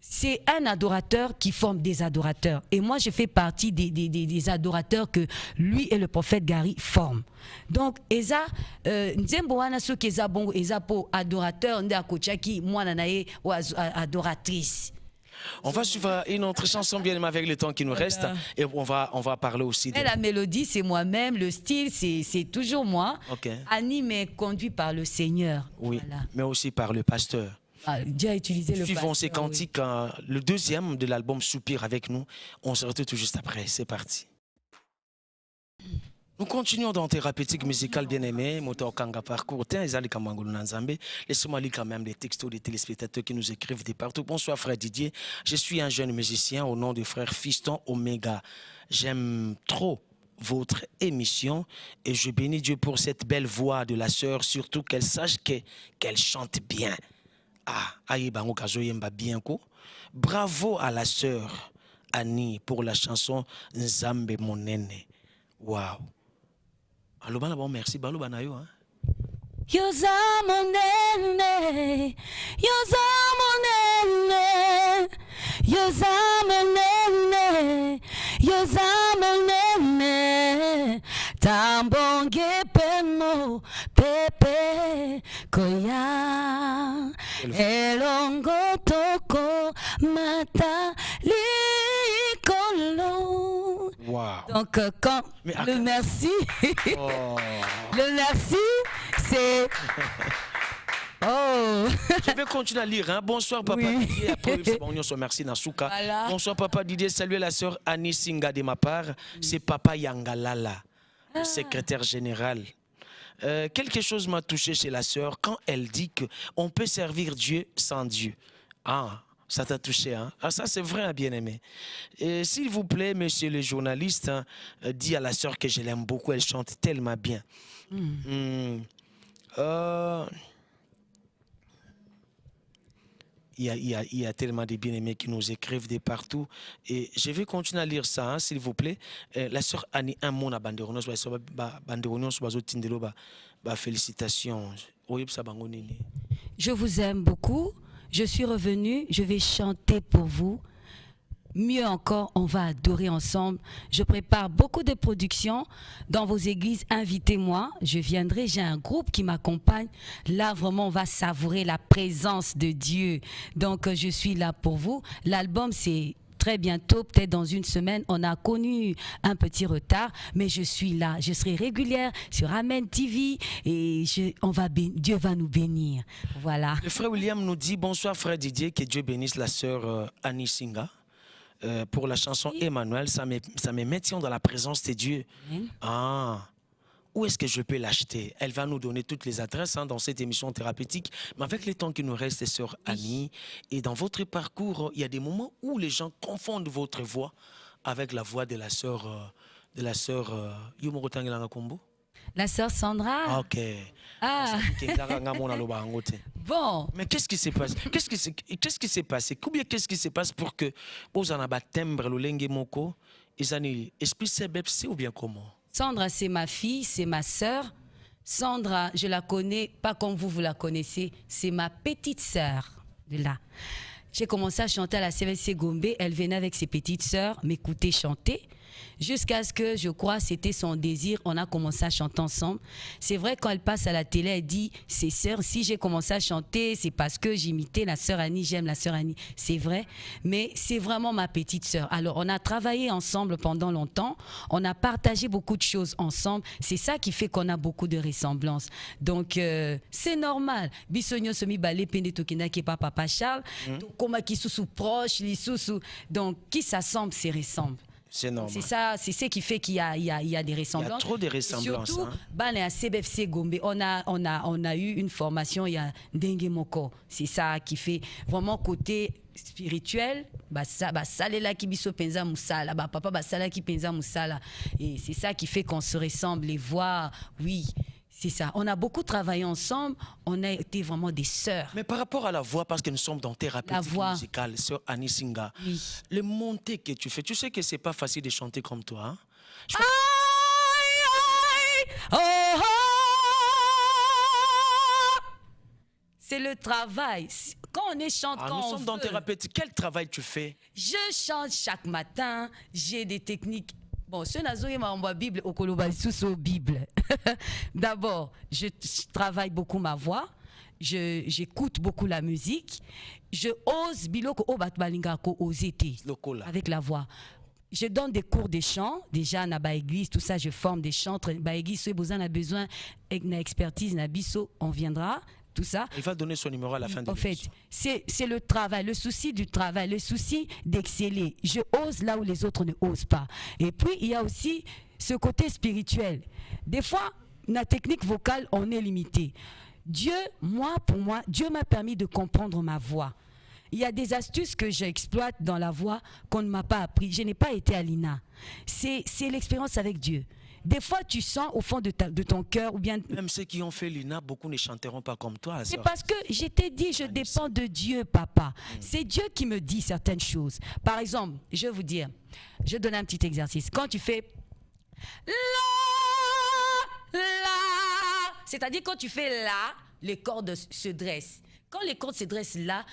c'est un adorateur qui forme des adorateurs. Et moi, je fais partie des adorateurs que lui et le prophète Gary forment. Donc, Eza, Nzemboana, ceux qui sont bons, Eza pour adorateur, Nda Kochaki, moi, Nanae, ou adoratrice. On va suivre une autre chanson bien aimée avec le temps qui nous reste. Et on va parler aussi de... Et la mélodie, c'est moi-même. Le style, c'est toujours moi. Ok. Annie m'est conduit par le Seigneur. Oui, Voilà. mais aussi par le pasteur. Ah, Dieu a utilisé le Suivons pasteur, ces cantiques, le deuxième de l'album Soupir avec nous. On se retrouve tout juste après. C'est parti. Nous continuons dans thérapeutique musicale bien-aimée. Kanga parcours. Laissez-moi lire quand même les textos des téléspectateurs qui nous écrivent de partout. Bonsoir frère Didier. Je suis un jeune musicien au nom de frère Fiston Omega. J'aime trop votre émission et je bénis Dieu pour cette belle voix de la sœur, surtout qu'elle sache qu'elle chante bien. Ah, aïe bango kazo yemba bien ko. Bravo à la sœur Annie pour la chanson Nzambe Monene. Waouh. Allô, bon, merci. Balo banayo, hein. Yoza monene, yoza monene, yoza monene, yoza monene. Tambonge pemo, pepe, koya, elongo toko, mata, likolo. Wow. Donc, quand le merci, le merci, c'est... Oh. Je vais continuer à lire. Hein. Bonsoir, papa Didier. Après, merci, Nasuka. Voilà. Bonsoir, papa Didier. Saluez la sœur Annie Singa de ma part. C'est papa Yangalala, le secrétaire général. Quelque chose m'a touché chez la sœur quand elle dit qu'on peut servir Dieu sans Dieu. Ah, ça t'a touché, hein? Ah, ça, c'est vrai, hein, bien-aimé. S'il vous plaît, monsieur le journaliste, hein, dis à la sœur que je l'aime beaucoup. Elle chante tellement bien. Il y a tellement de bien-aimés qui nous écrivent de partout. Et je vais continuer à lire ça, hein, s'il vous plaît. La sœur Annie, un mot à Banderonos, félicitations. Je vous aime beaucoup. Je suis revenue. Je vais chanter pour vous. Mieux encore, on va adorer ensemble. Je prépare beaucoup de productions dans vos églises. Invitez-moi, je viendrai. J'ai un groupe qui m'accompagne. Là, vraiment, on va savourer la présence de Dieu. Donc, je suis là pour vous. L'album, c'est très bientôt, peut-être dans une semaine. On a connu un petit retard, mais je suis là. Je serai régulière sur Amen TV et Dieu va nous bénir. Voilà. Le frère William nous dit bonsoir, frère Didier, que Dieu bénisse la sœur Annie Singa. Pour la chanson Emmanuel, ça me maintient dans la présence de Dieu. Ah, où est-ce que je peux l'acheter? Elle va nous donner toutes les adresses, hein, dans cette émission thérapeutique. Mais avec le temps qui nous reste, sœur Annie, et dans votre parcours, il y a des moments où les gens confondent votre voix avec la voix de la sœur La sœur Sandra. Ok. Ah. Bon. Mais qu'est-ce qui s'est passé? Qu'est-ce qui s'est passé? Combien qu'est-ce qui se passe pour que vous en avez timbre le lengue moko, ils en esprit c'est ou bien comment? Sandra, c'est ma fille, c'est ma sœur. Sandra, je la connais pas comme vous la connaissez, c'est ma petite sœur de là. J'ai commencé à chanter à la CVC Gombe, elle venait avec ses petites sœurs m'écouter chanter. Jusqu'à ce que, je crois, c'était son désir, on a commencé à chanter ensemble. C'est vrai, quand elle passe à la télé, elle dit, ses sœurs, si j'ai commencé à chanter, c'est parce que j'imitais la sœur Annie, j'aime la sœur Annie. C'est vrai, mais c'est vraiment ma petite sœur. Alors, on a travaillé ensemble pendant longtemps, on a partagé beaucoup de choses ensemble. C'est ça qui fait qu'on a beaucoup de ressemblances. Donc, c'est normal. Bisogno somi balé pende tokina qui est pas papa Charles, comme qui sous proche, les sous. Donc, qui s'assemble, c'est ressemble. C'est normal. C'est ça, c'est ce qui fait qu'il y a des ressemblances. Il y a trop de ressemblances. Surtout, à CBFC Gombe, on a eu une formation, il y a Dengue Moko. C'est ça qui fait vraiment côté spirituel. Ça là qui biso penza musala, papa ça là qui penza musala. Et c'est ça qui fait qu'on se ressemble, les voix, oui. C'est ça. On a beaucoup travaillé ensemble. On a été vraiment des sœurs. Mais par rapport à la voix, parce que nous sommes dans thérapie musicale, sœur Annie Singa, oui. Les montées que tu fais, tu sais que c'est pas facile de chanter comme toi. Hein? C'est le travail. Quand on est chantant, nous sommes dans thérapeutique. Quel travail tu fais? Je chante chaque matin. J'ai des techniques. Bon, ce nazoye m'a Bible au Koloba sous Bible. D'abord, je travaille beaucoup ma voix. j'écoute beaucoup la musique. Je ose biloko o bat balinga ko osete Lokola. avec la voix. Je donne des cours de chant, déjà na ba église, tout ça, je forme des chantres. Ba église, si vous en avez besoin, avec na expertise, na biso, on viendra, tout ça. Il va donner son numéro à la fin de En fait, c'est le travail, le souci du travail, le souci d'exceller. Je ose là où les autres ne osent pas. Et puis, il y a aussi ce côté spirituel. Des fois, la technique vocale, on est limité. Dieu, pour moi, Dieu m'a permis de comprendre ma voix. Il y a des astuces que j'exploite dans la voix qu'on ne m'a pas appris. Je n'ai pas été à l'INA. C'est l'expérience avec Dieu. Des fois, tu sens au fond de ton cœur ou bien... Même ceux qui ont fait l'INA, beaucoup ne chanteront pas comme toi. C'est parce que je t'ai dit, je dépends de Dieu, papa. C'est Dieu qui me dit certaines choses. Par exemple, je vais vous dire, je donne un petit exercice. Quand tu fais... La, c'est-à-dire quand tu fais la, les cordes se dressent. Quand les cordes se dressent là,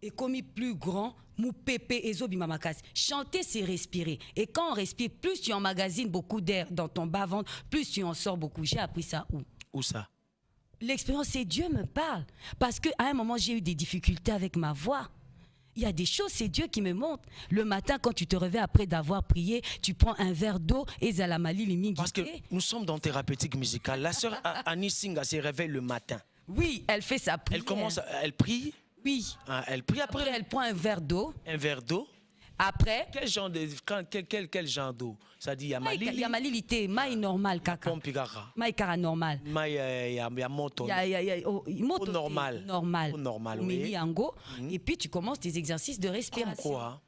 et commis plus grand, mou pépé et zobi mamakas. Chanter, c'est respirer. Et quand on respire, plus tu emmagasines beaucoup d'air dans ton bas-ventre, plus tu en sors beaucoup. J'ai appris ça où? Où ça? L'expérience, c'est Dieu me parle. Parce qu'à un moment, j'ai eu des difficultés avec ma voix. Il y a des choses, c'est Dieu qui me montre. Le matin, quand tu te réveilles après d'avoir prié, tu prends un verre d'eau et zalamali liming. Parce que nous sommes dans thérapeutique musicale. La sœur Annie Singa se réveille le matin. Oui, elle fait sa prière. Elle prie. Oui. Elle prie après elle prend un verre d'eau. Un verre d'eau. Après. Quel genre d'eau? Ça dit Il y a malilité, maï normal kaka. Pompigara. Maï kara normal. Maï ya moto. Moto normal. Normal. Oui. Et puis tu commences tes exercices de respiration. Quoi?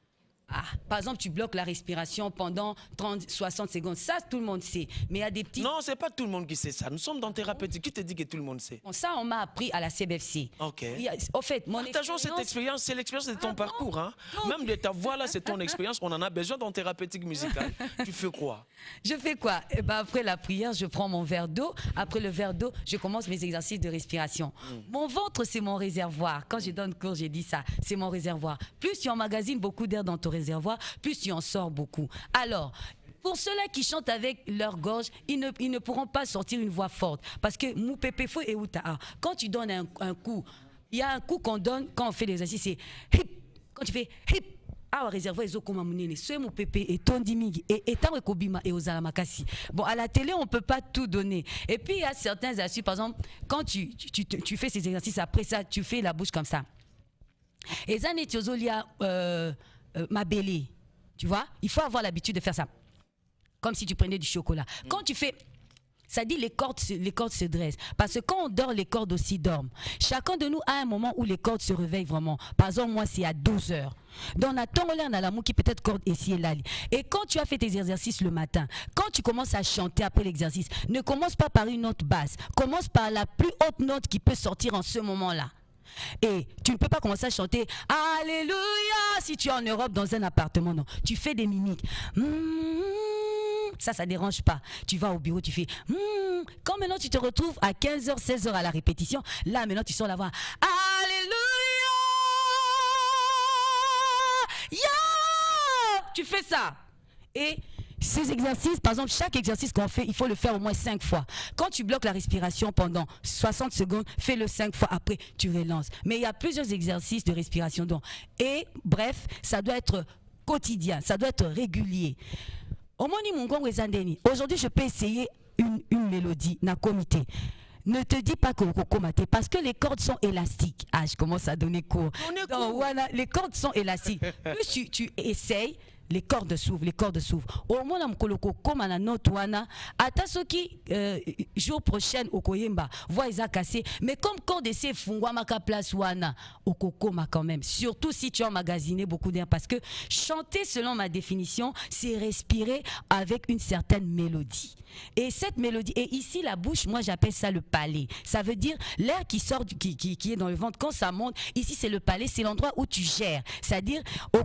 Par exemple, tu bloques la respiration pendant 30-60 secondes. Ça, tout le monde sait. Mais il y a des petits... Non, c'est pas tout le monde qui sait ça. Nous sommes dans thérapeutique. Qui te dit que tout le monde sait? Bon, ça, on m'a appris à la CBFC. Ok. Au fait, mon Partageons cette expérience. C'est l'expérience de ton parcours. Hein? Même de ta voix, là, c'est ton expérience. On en a besoin dans thérapeutique musicale. Tu fais quoi? Je fais quoi? Après la prière, je prends mon verre d'eau. Après le verre d'eau, je commence mes exercices de respiration. Mon ventre, c'est mon réservoir. Quand je donne cours, j'ai dit ça. C'est mon réservoir. Plus tu emmagasines beaucoup d'air dans ton réservoir, plus tu en sors beaucoup. Alors, pour ceux-là qui chantent avec leur gorge, ils ne pourront pas sortir une voix forte. Parce que mou pépé fo et outa. Quand tu donnes un coup, il y a un coup qu'on donne quand on fait l'exercice, c'est hip. Quand tu fais hip, au réservoir, ils ont comme amené ce mou pépé et tondimigi et tant ekobima et aux alamakasi. Bon, à la télé, on ne peut pas tout donner. Et puis, il y a certains astuces. Par exemple, quand tu fais ces exercices, après ça, tu fais la bouche comme ça. Et ça, Netiozolia, ma belle, tu vois, il faut avoir l'habitude de faire ça, comme si tu prenais du chocolat. Quand tu fais, ça dit les cordes se dressent, parce que quand on dort, les cordes aussi dorment. Chacun de nous a un moment où les cordes se réveillent vraiment. Par exemple, moi, c'est à 12 heures. Donc, on a la qui peut-être corde ici et là. Et quand tu as fait tes exercices le matin, quand tu commences à chanter après l'exercice, ne commence pas par une note basse, commence par la plus haute note qui peut sortir en ce moment-là. Et tu ne peux pas commencer à chanter Alléluia si tu es en Europe dans un appartement. Non, tu fais des mimiques. Ça dérange pas. Tu vas au bureau, tu fais Quand maintenant tu te retrouves à 15h, 16h à la répétition, là maintenant tu sors la voix Alléluia. Yeah! Tu fais ça. Et ces exercices, par exemple, chaque exercice qu'on fait, il faut le faire au moins 5 fois. Quand tu bloques la respiration pendant 60 secondes, fais-le 5 fois. Après, tu relances. Mais il y a plusieurs exercices de respiration. Donc. Et bref, ça doit être quotidien, ça doit être régulier. Aujourd'hui, je peux essayer une mélodie, na comité. Ne te dis pas que parce que les cordes sont élastiques. Ah, je commence à donner cours. Donc, voilà, les cordes sont élastiques. Plus tu essayes, les cordes s'ouvrent. Au moins, comme à la note, ata soki jour prochain au koyemba, voix isa cassé. Mais comme corde c'est fungwa maka place wana, au kokoma quand même. Surtout si tu as emmagasiné beaucoup d'air, parce que chanter, selon ma définition, c'est respirer avec une certaine mélodie. Et cette mélodie, et ici la bouche, moi j'appelle ça le palais. Ça veut dire l'air qui sort, qui est dans le ventre, quand ça monte, ici c'est le palais, c'est l'endroit où tu gères. C'est-à-dire, au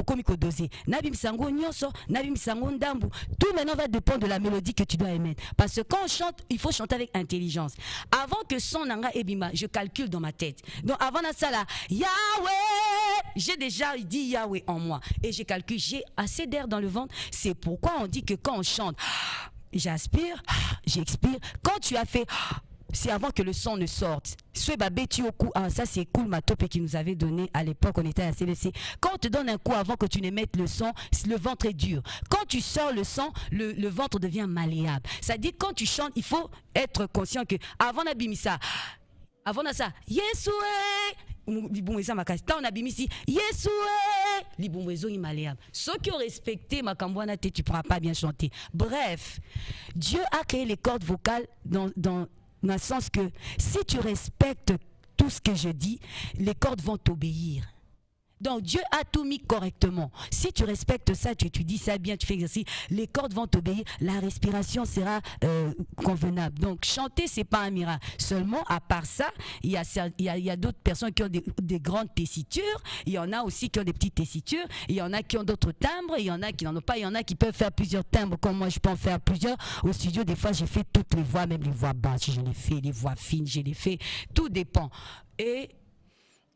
komiko dosé. Nabim sango nyoso, nabim sango ndambu. Tout maintenant va dépendre de la mélodie que tu dois émettre. Parce que quand on chante, il faut chanter avec intelligence. Avant que son nanga ebima, je calcule dans ma tête. Donc avant ça là, Yahweh, j'ai déjà dit Yahweh en moi. Et je calcule, j'ai assez d'air dans le ventre. C'est pourquoi on dit que quand on chante, j'aspire, j'expire. Quand tu as fait, c'est avant que le son ne sorte. Ce babé tu au cou, ça c'est cool Matope qui nous avait donné à l'époque, on était à la CDC. Quand on te donne un coup avant que tu ne mettes le son, le ventre est dur. Quand tu sors le son, le ventre devient malléable. Ça dit quand tu chantes, il faut être conscient que avant d'abimisa, avant ça, Yesoué, libumweza makasi. Tant on abimisi, Yesoué, libumwezo imalléable. Ceux qui ont respecté ma cambouana, tu ne pourras pas bien chanter. Bref, Dieu a créé les cordes vocales dans le sens que si tu respectes tout ce que je dis, les cordes vont t'obéir. Donc Dieu a tout mis correctement. Si tu respectes ça, tu étudies ça bien, tu fais exercice, les cordes vont t'obéir, la respiration sera convenable. Donc chanter, c'est pas un miracle. Seulement, à part ça, il y a d'autres personnes qui ont des grandes tessitures, il y en a aussi qui ont des petites tessitures, il y en a qui ont d'autres timbres, il y en a qui n'en ont pas, il y en a qui peuvent faire plusieurs timbres, comme moi je peux en faire plusieurs. Au studio, des fois, j'ai fait toutes les voix, même les voix basses, je les fais, les voix fines, je les fais, tout dépend. Et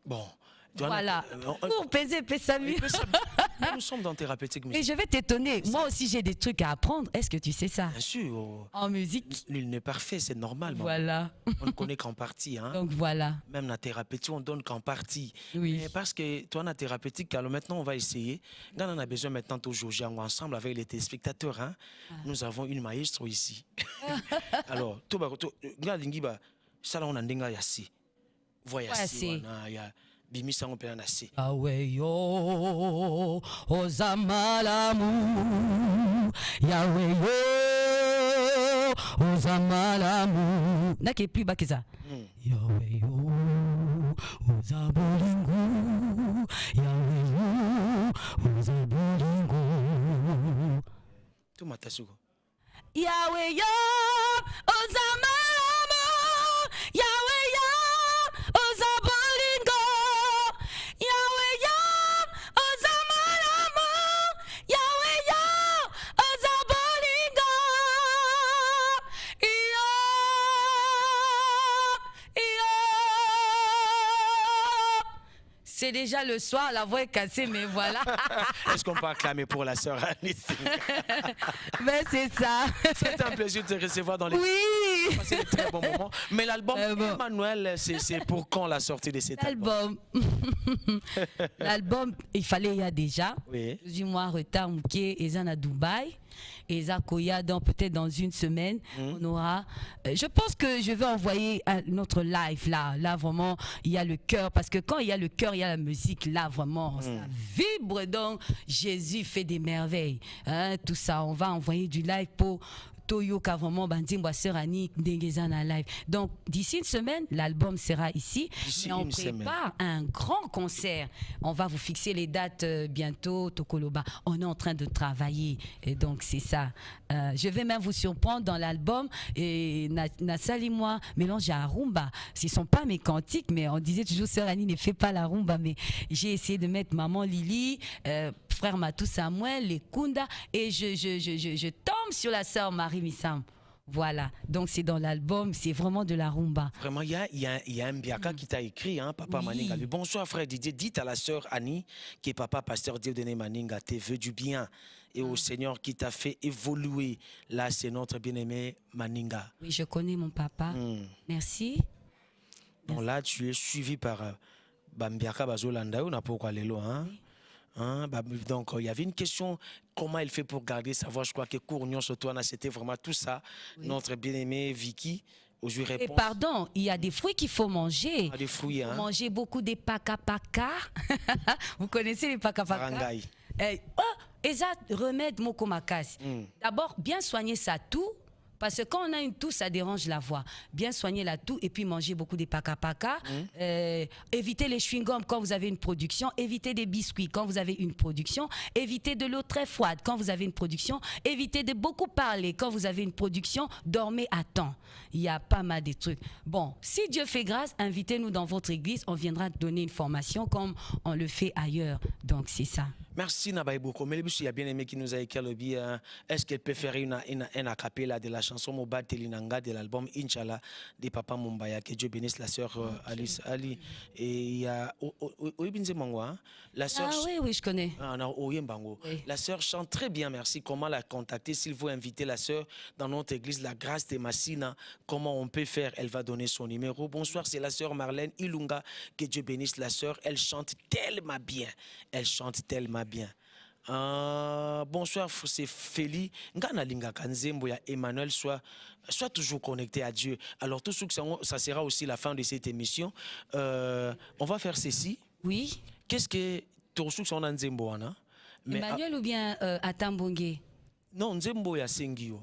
bon. Voilà. Pour peser, Samuel. Nous sommes dans thérapeutique musique. Et je vais t'étonner. Moi aussi, j'ai des trucs à apprendre. Est-ce que tu sais ça? Bien sûr. En musique. Nul n'est parfait, c'est normal. Voilà. On ne connaît qu'en partie. Hein. Donc voilà. Même la thérapeutique, on donne qu'en partie. Oui. Mais parce que toi, la thérapeutique, alors maintenant, on va essayer. Quand on a besoin maintenant de jouer ensemble avec les téléspectateurs, hein, nous avons une maestro ici. Alors, tout le ça là, on a un yassi. Voyassi. Bimisa on peut en assez. Yahweh yo, ozamalamu. Yahweh yo, ozamalamu. N'a qui est plus bas que ça. Yahweh yo, ozabolingo. Yahweh yo, ozabolingo. Tout matasugo. Yahweh yo, ozamalamu. Yahweh yo, ozabolingo. C'est déjà le soir, la voix est cassée, mais voilà. Est-ce qu'on peut acclamer pour la sœur Alice? Mais c'est ça. C'est un plaisir de te recevoir dans les... Oui. C'est un très bon moment. Mais l'album Emmanuel, c'est pour quand la sortie de cet album? L'album, il y a déjà. Oui. 18 mois retard, Mouké, et à Dubaï. Et Zakoya, peut-être dans une semaine, on aura. Je pense que je vais envoyer notre live là. Là, vraiment, il y a le cœur. Parce que quand il y a le cœur, il y a la musique. Là, vraiment, ça vibre. Donc, Jésus fait des merveilles. Hein, tout ça, on va envoyer du live pour Toyo vraiment Bandimba Sœur Annie Ndengezana live. Donc d'ici une semaine, l'album sera ici. Et on prépare un grand concert. On va vous fixer les dates bientôt, Tokoloba. On est en train de travailler. Et donc c'est ça. Je vais même vous surprendre dans l'album. Et Nassali, moi, mélange à rumba. Ce ne sont pas mes cantiques, mais on disait toujours Sœur Annie ne fait pas la rumba. Mais j'ai essayé de mettre Maman Lily, Frère Matou Samuel, les Kunda. Et je tombe sur la Sœur Marie Missam. Voilà, donc c'est dans l'album, c'est vraiment de la rumba. Vraiment, il y a un Biaka qui t'a écrit, hein, Papa Maninga. Bonsoir frère Didier, dites à la sœur Annie, qui est papa pasteur Dieudonné Maninga, te veut du bien. Et au Seigneur qui t'a fait évoluer. Là, c'est notre bien-aimé Maninga. Oui, je connais mon papa. Merci. Donc là, tu es suivi par Bambiaka Bazolanda, on n'a pas quoi l'élo, hein? Oui. Hein, donc il y avait une question, comment il fait pour garder sa voix? Je crois que Cournion Sotoana, c'était vraiment tout ça. Oui. Notre bien-aimé Vicky, aujourd'hui répond. Et pardon, il y a des fruits qu'il faut manger. Des fruits, hein. Manger beaucoup de paka-paka. Vous connaissez les paka-paka? Et ça, remède mokomakas. D'abord, bien soigner sa toux. Parce que quand on a une toux, ça dérange la voix. Bien soigner la toux et puis manger beaucoup de paka-paka. Éviter les chewing-gums quand vous avez une production. Éviter des biscuits quand vous avez une production. Éviter de l'eau très froide quand vous avez une production. Éviter de beaucoup parler quand vous avez une production. Dormez à temps. Il y a pas mal de trucs. Bon, si Dieu fait grâce, invitez-nous dans votre église. On viendra donner une formation comme on le fait ailleurs. Donc, c'est ça. Merci Nabaïboko. Mais il y a bien aimé qui nous a écrit le bien. Est-ce qu'elle peut faire une acapella de la chanson Moba Telinanga de l'album Inch'Allah de Papa Mumbaya? Que Dieu bénisse la sœur Alice Ali. Et il y a Oibinze Mangwa. La sœur. Ah oui, oui, je connais. Ah, non, Oyembango. Oui. La sœur chante très bien, merci. Comment la contacter? S'il faut inviter la sœur dans notre église, la grâce de Massina, comment on peut faire? Elle va donner son numéro. Bonsoir, c'est la sœur Marlène Ilunga. Que Dieu bénisse la sœur. Elle chante tellement bien. Elle chante tellement bien. Bonsoir, c'est Féli. Ngana Linga Kanzembo ya Emmanuel, soit toujours connecté à Dieu. Alors, tout ce que ça sera aussi la fin de cette émission. On va faire ceci. Oui. Qu'est-ce que tu as en Nzembo, Anna? Emmanuel ou bien Atambonge? Non, Nzembo ya Sengio.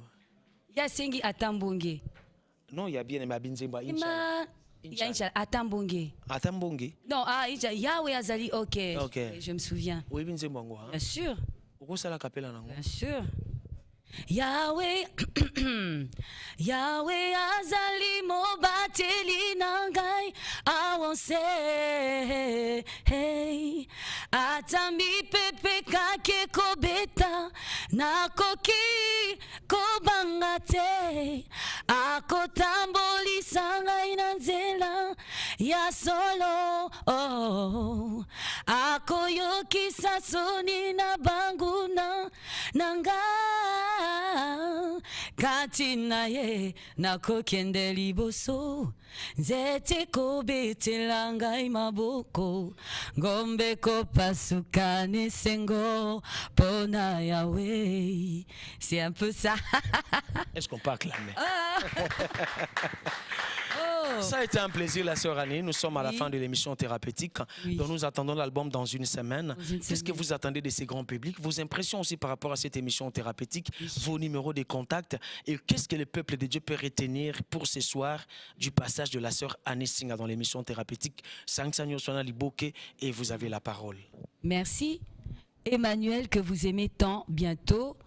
Il y a Sengi Atambonge. Non, il y a bien Emma Binzembo. Il y a Inch'Allah Atambonge. Atambonge. Non, Yahweh Azali, ok. Ok. Je me souviens. Oui, Binzembo. Bien sûr. Pourquoi ça la capella? Bien sûr. Yahweh, Yahweh Azali Mobateli Nangai Awanse, hey, Atami Pepe Kake Kobeta, Nakoki Kobangate, Akotamboli Sanga Inanzela, Ya solo, oh, Akoyoki Sasoni na Banguna, Nanga. Kati na ye nakokende liboso nzete kobetela ngai maboko ngombe kopasuka nesengo pona Yahweh. C'est un peu ça. Est-ce qu'on peut acclamer? Ça a été un plaisir, la sœur Annie. Nous sommes à la fin de l'émission thérapeutique. Oui. Donc nous attendons l'album dans une semaine. Qu'est-ce que vous attendez de ces grands publics? Vos impressions aussi par rapport à cette émission thérapeutique, vos numéros de contact, et qu'est-ce que le peuple de Dieu peut retenir pour ce soir du passage de la sœur Annie Singa dans l'émission thérapeutique. Sanctanio Sona Liboke, et vous avez la parole. Merci. Emmanuel, que vous aimez tant, bientôt.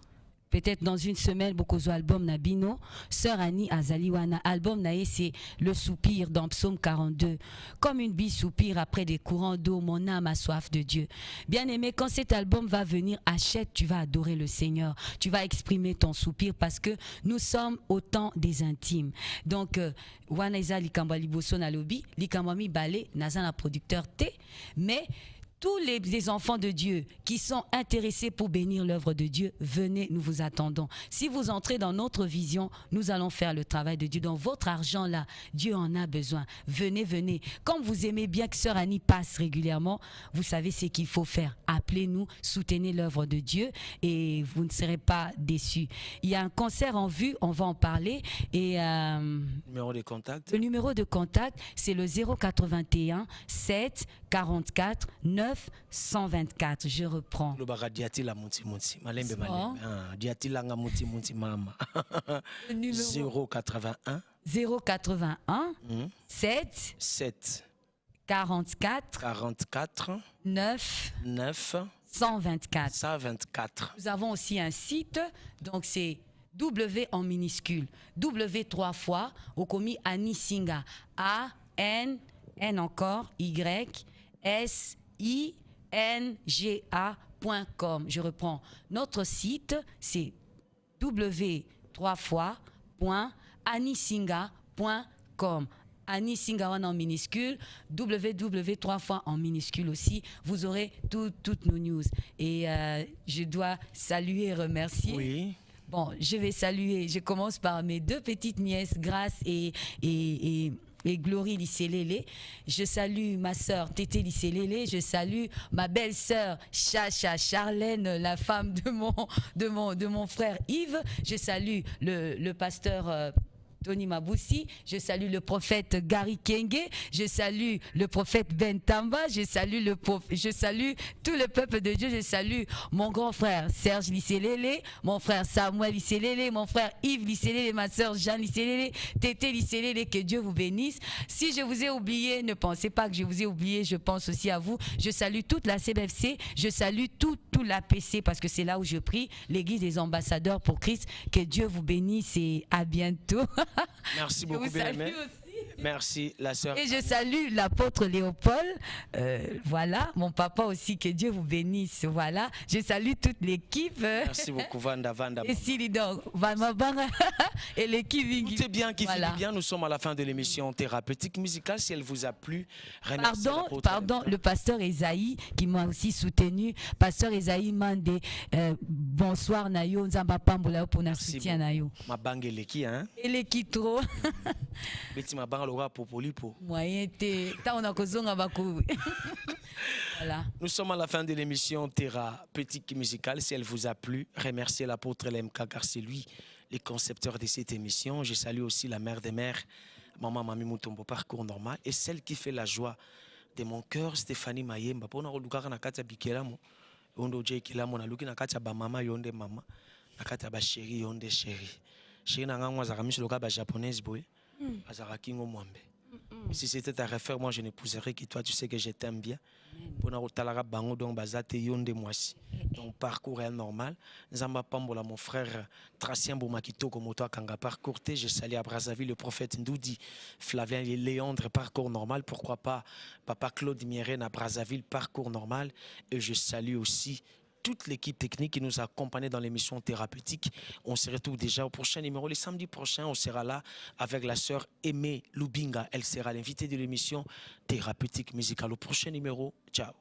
Peut-être dans une semaine, beaucoup d'albums Nabino, Sœur Annie Azaliwana, album Naé, c'est Le Soupir dans Psaume 42. Comme une bille soupire après des courants d'eau, mon âme a soif de Dieu. Bien aimé, quand cet album va venir, achète, tu vas adorer le Seigneur. Tu vas exprimer ton soupir parce que nous sommes au temps des intimes. Donc, Wanaiza Likamba Liboso na lobi, Likambami Balé, Nazana producteur T, mais tous les enfants de Dieu qui sont intéressés pour bénir l'œuvre de Dieu, venez, nous vous attendons. Si vous entrez dans notre vision, nous allons faire le travail de Dieu. Dans votre argent là, Dieu en a besoin. Venez, venez. Comme vous aimez bien que Sœur Annie passe régulièrement, vous savez ce qu'il faut faire. Appelez-nous, soutenez l'œuvre de Dieu et vous ne serez pas déçus. Il y a un concert en vue, on va en parler. Et Numéro de contact? le numéro de contact, c'est le 081 7 44 9 124. Je reprends. Le baga diatila muti muti. Malembe Oh. malembe. Diatila nga muti muti mama. Le numéro 081 081 7 7 44 44 9 9 124. 124. Nous avons aussi un site, donc c'est W en minuscule. W 3 fois, au commis Annie Singa. A, N, N encore, Y, S, INGA.com. Je reprends. Notre site, c'est W 3 fois, .anisinga.com. Annie Singa en minuscule, www 3 fois en minuscule aussi. Vous aurez toutes nos news. Et je dois saluer et remercier. Oui. Bon, je vais saluer. Je commence par mes deux petites nièces, Grace et Glory Lisselele. Je salue ma sœur Tété Lisselele. Je salue ma belle-sœur Chacha Charlène, la femme de mon frère Yves. Je salue le pasteur Tony Maboussi, je salue le prophète Gary Kenge, je salue le prophète Ben Tamba, je salue tout le peuple de Dieu, je salue mon grand frère Serge Lisselele, mon frère Samuel Lisselele, mon frère Yves Lisselele, ma soeur Jeanne Lisselele, Tété Lisselele, que Dieu vous bénisse. Si je vous ai oublié, ne pensez pas que je vous ai oublié, je pense aussi à vous. Je salue toute la CBFC, je salue tout l'APC parce que c'est là où je prie, l'église des ambassadeurs pour Christ. Que Dieu vous bénisse et à bientôt. Merci beaucoup, bien-aimé. Merci, la sœur. Et je salue l'apôtre Léopold. Voilà, mon papa aussi, que Dieu vous bénisse. Voilà, je salue toute l'équipe. Merci beaucoup, Vanda. Et Silidor, et l'équipe. Tout est bien qui finit bien. Nous sommes à la fin de l'émission thérapeutique musicale. Si elle vous a plu, pardon, le pasteur Esaïe qui m'a aussi soutenu. Pasteur Esaïe Mandé, bonsoir Nayo, Nzamba Pambola pour notre soutien Nayo. Ma bangue eleki, hein? Eleki trop. Beti ma bangue l'aura popolipo. Moyen te, ta on a kozonga bakou. Voilà. Nous sommes à la fin de l'émission thérapeutique musicale. Si elle vous a plu, remerciez l'apôtre LMK car c'est lui le concepteur de cette émission. Je salue aussi la mère des mères, Maman Mami Mutombo, Parcours Normal, et celle qui fait la joie de mon cœur, Stéphanie Mayemba. Pour nous luka na kati ya bikelamo, ondo je kelamo na luki na kati ya ba mama yonde mama, na kati ya ba chéri yonde chéri. Chéri na ngangwa zaka miso loka ba japonaise boy, azaka kingo mwambe. Si c'était ta référence, moi je n'épouserais que toi, tu sais que je t'aime bien. Pour nous talara bango donc bazate yonde moisi. Donc parcours est normal. Nzamba Pambola mon frère Tracien Boumakito comme toi kanga parcours T, je salue à Brazzaville le prophète Ndoudi, Flavien et Léandre parcours normal, pourquoi pas papa Claude Mierren à Brazzaville parcours normal, et je salue aussi toute l'équipe technique qui nous a accompagnés dans l'émission thérapeutique. On se retrouve déjà au prochain numéro. Le samedi prochain, on sera là avec la sœur Aimée Lubinga. Elle sera l'invitée de l'émission thérapeutique musicale. Au prochain numéro, ciao.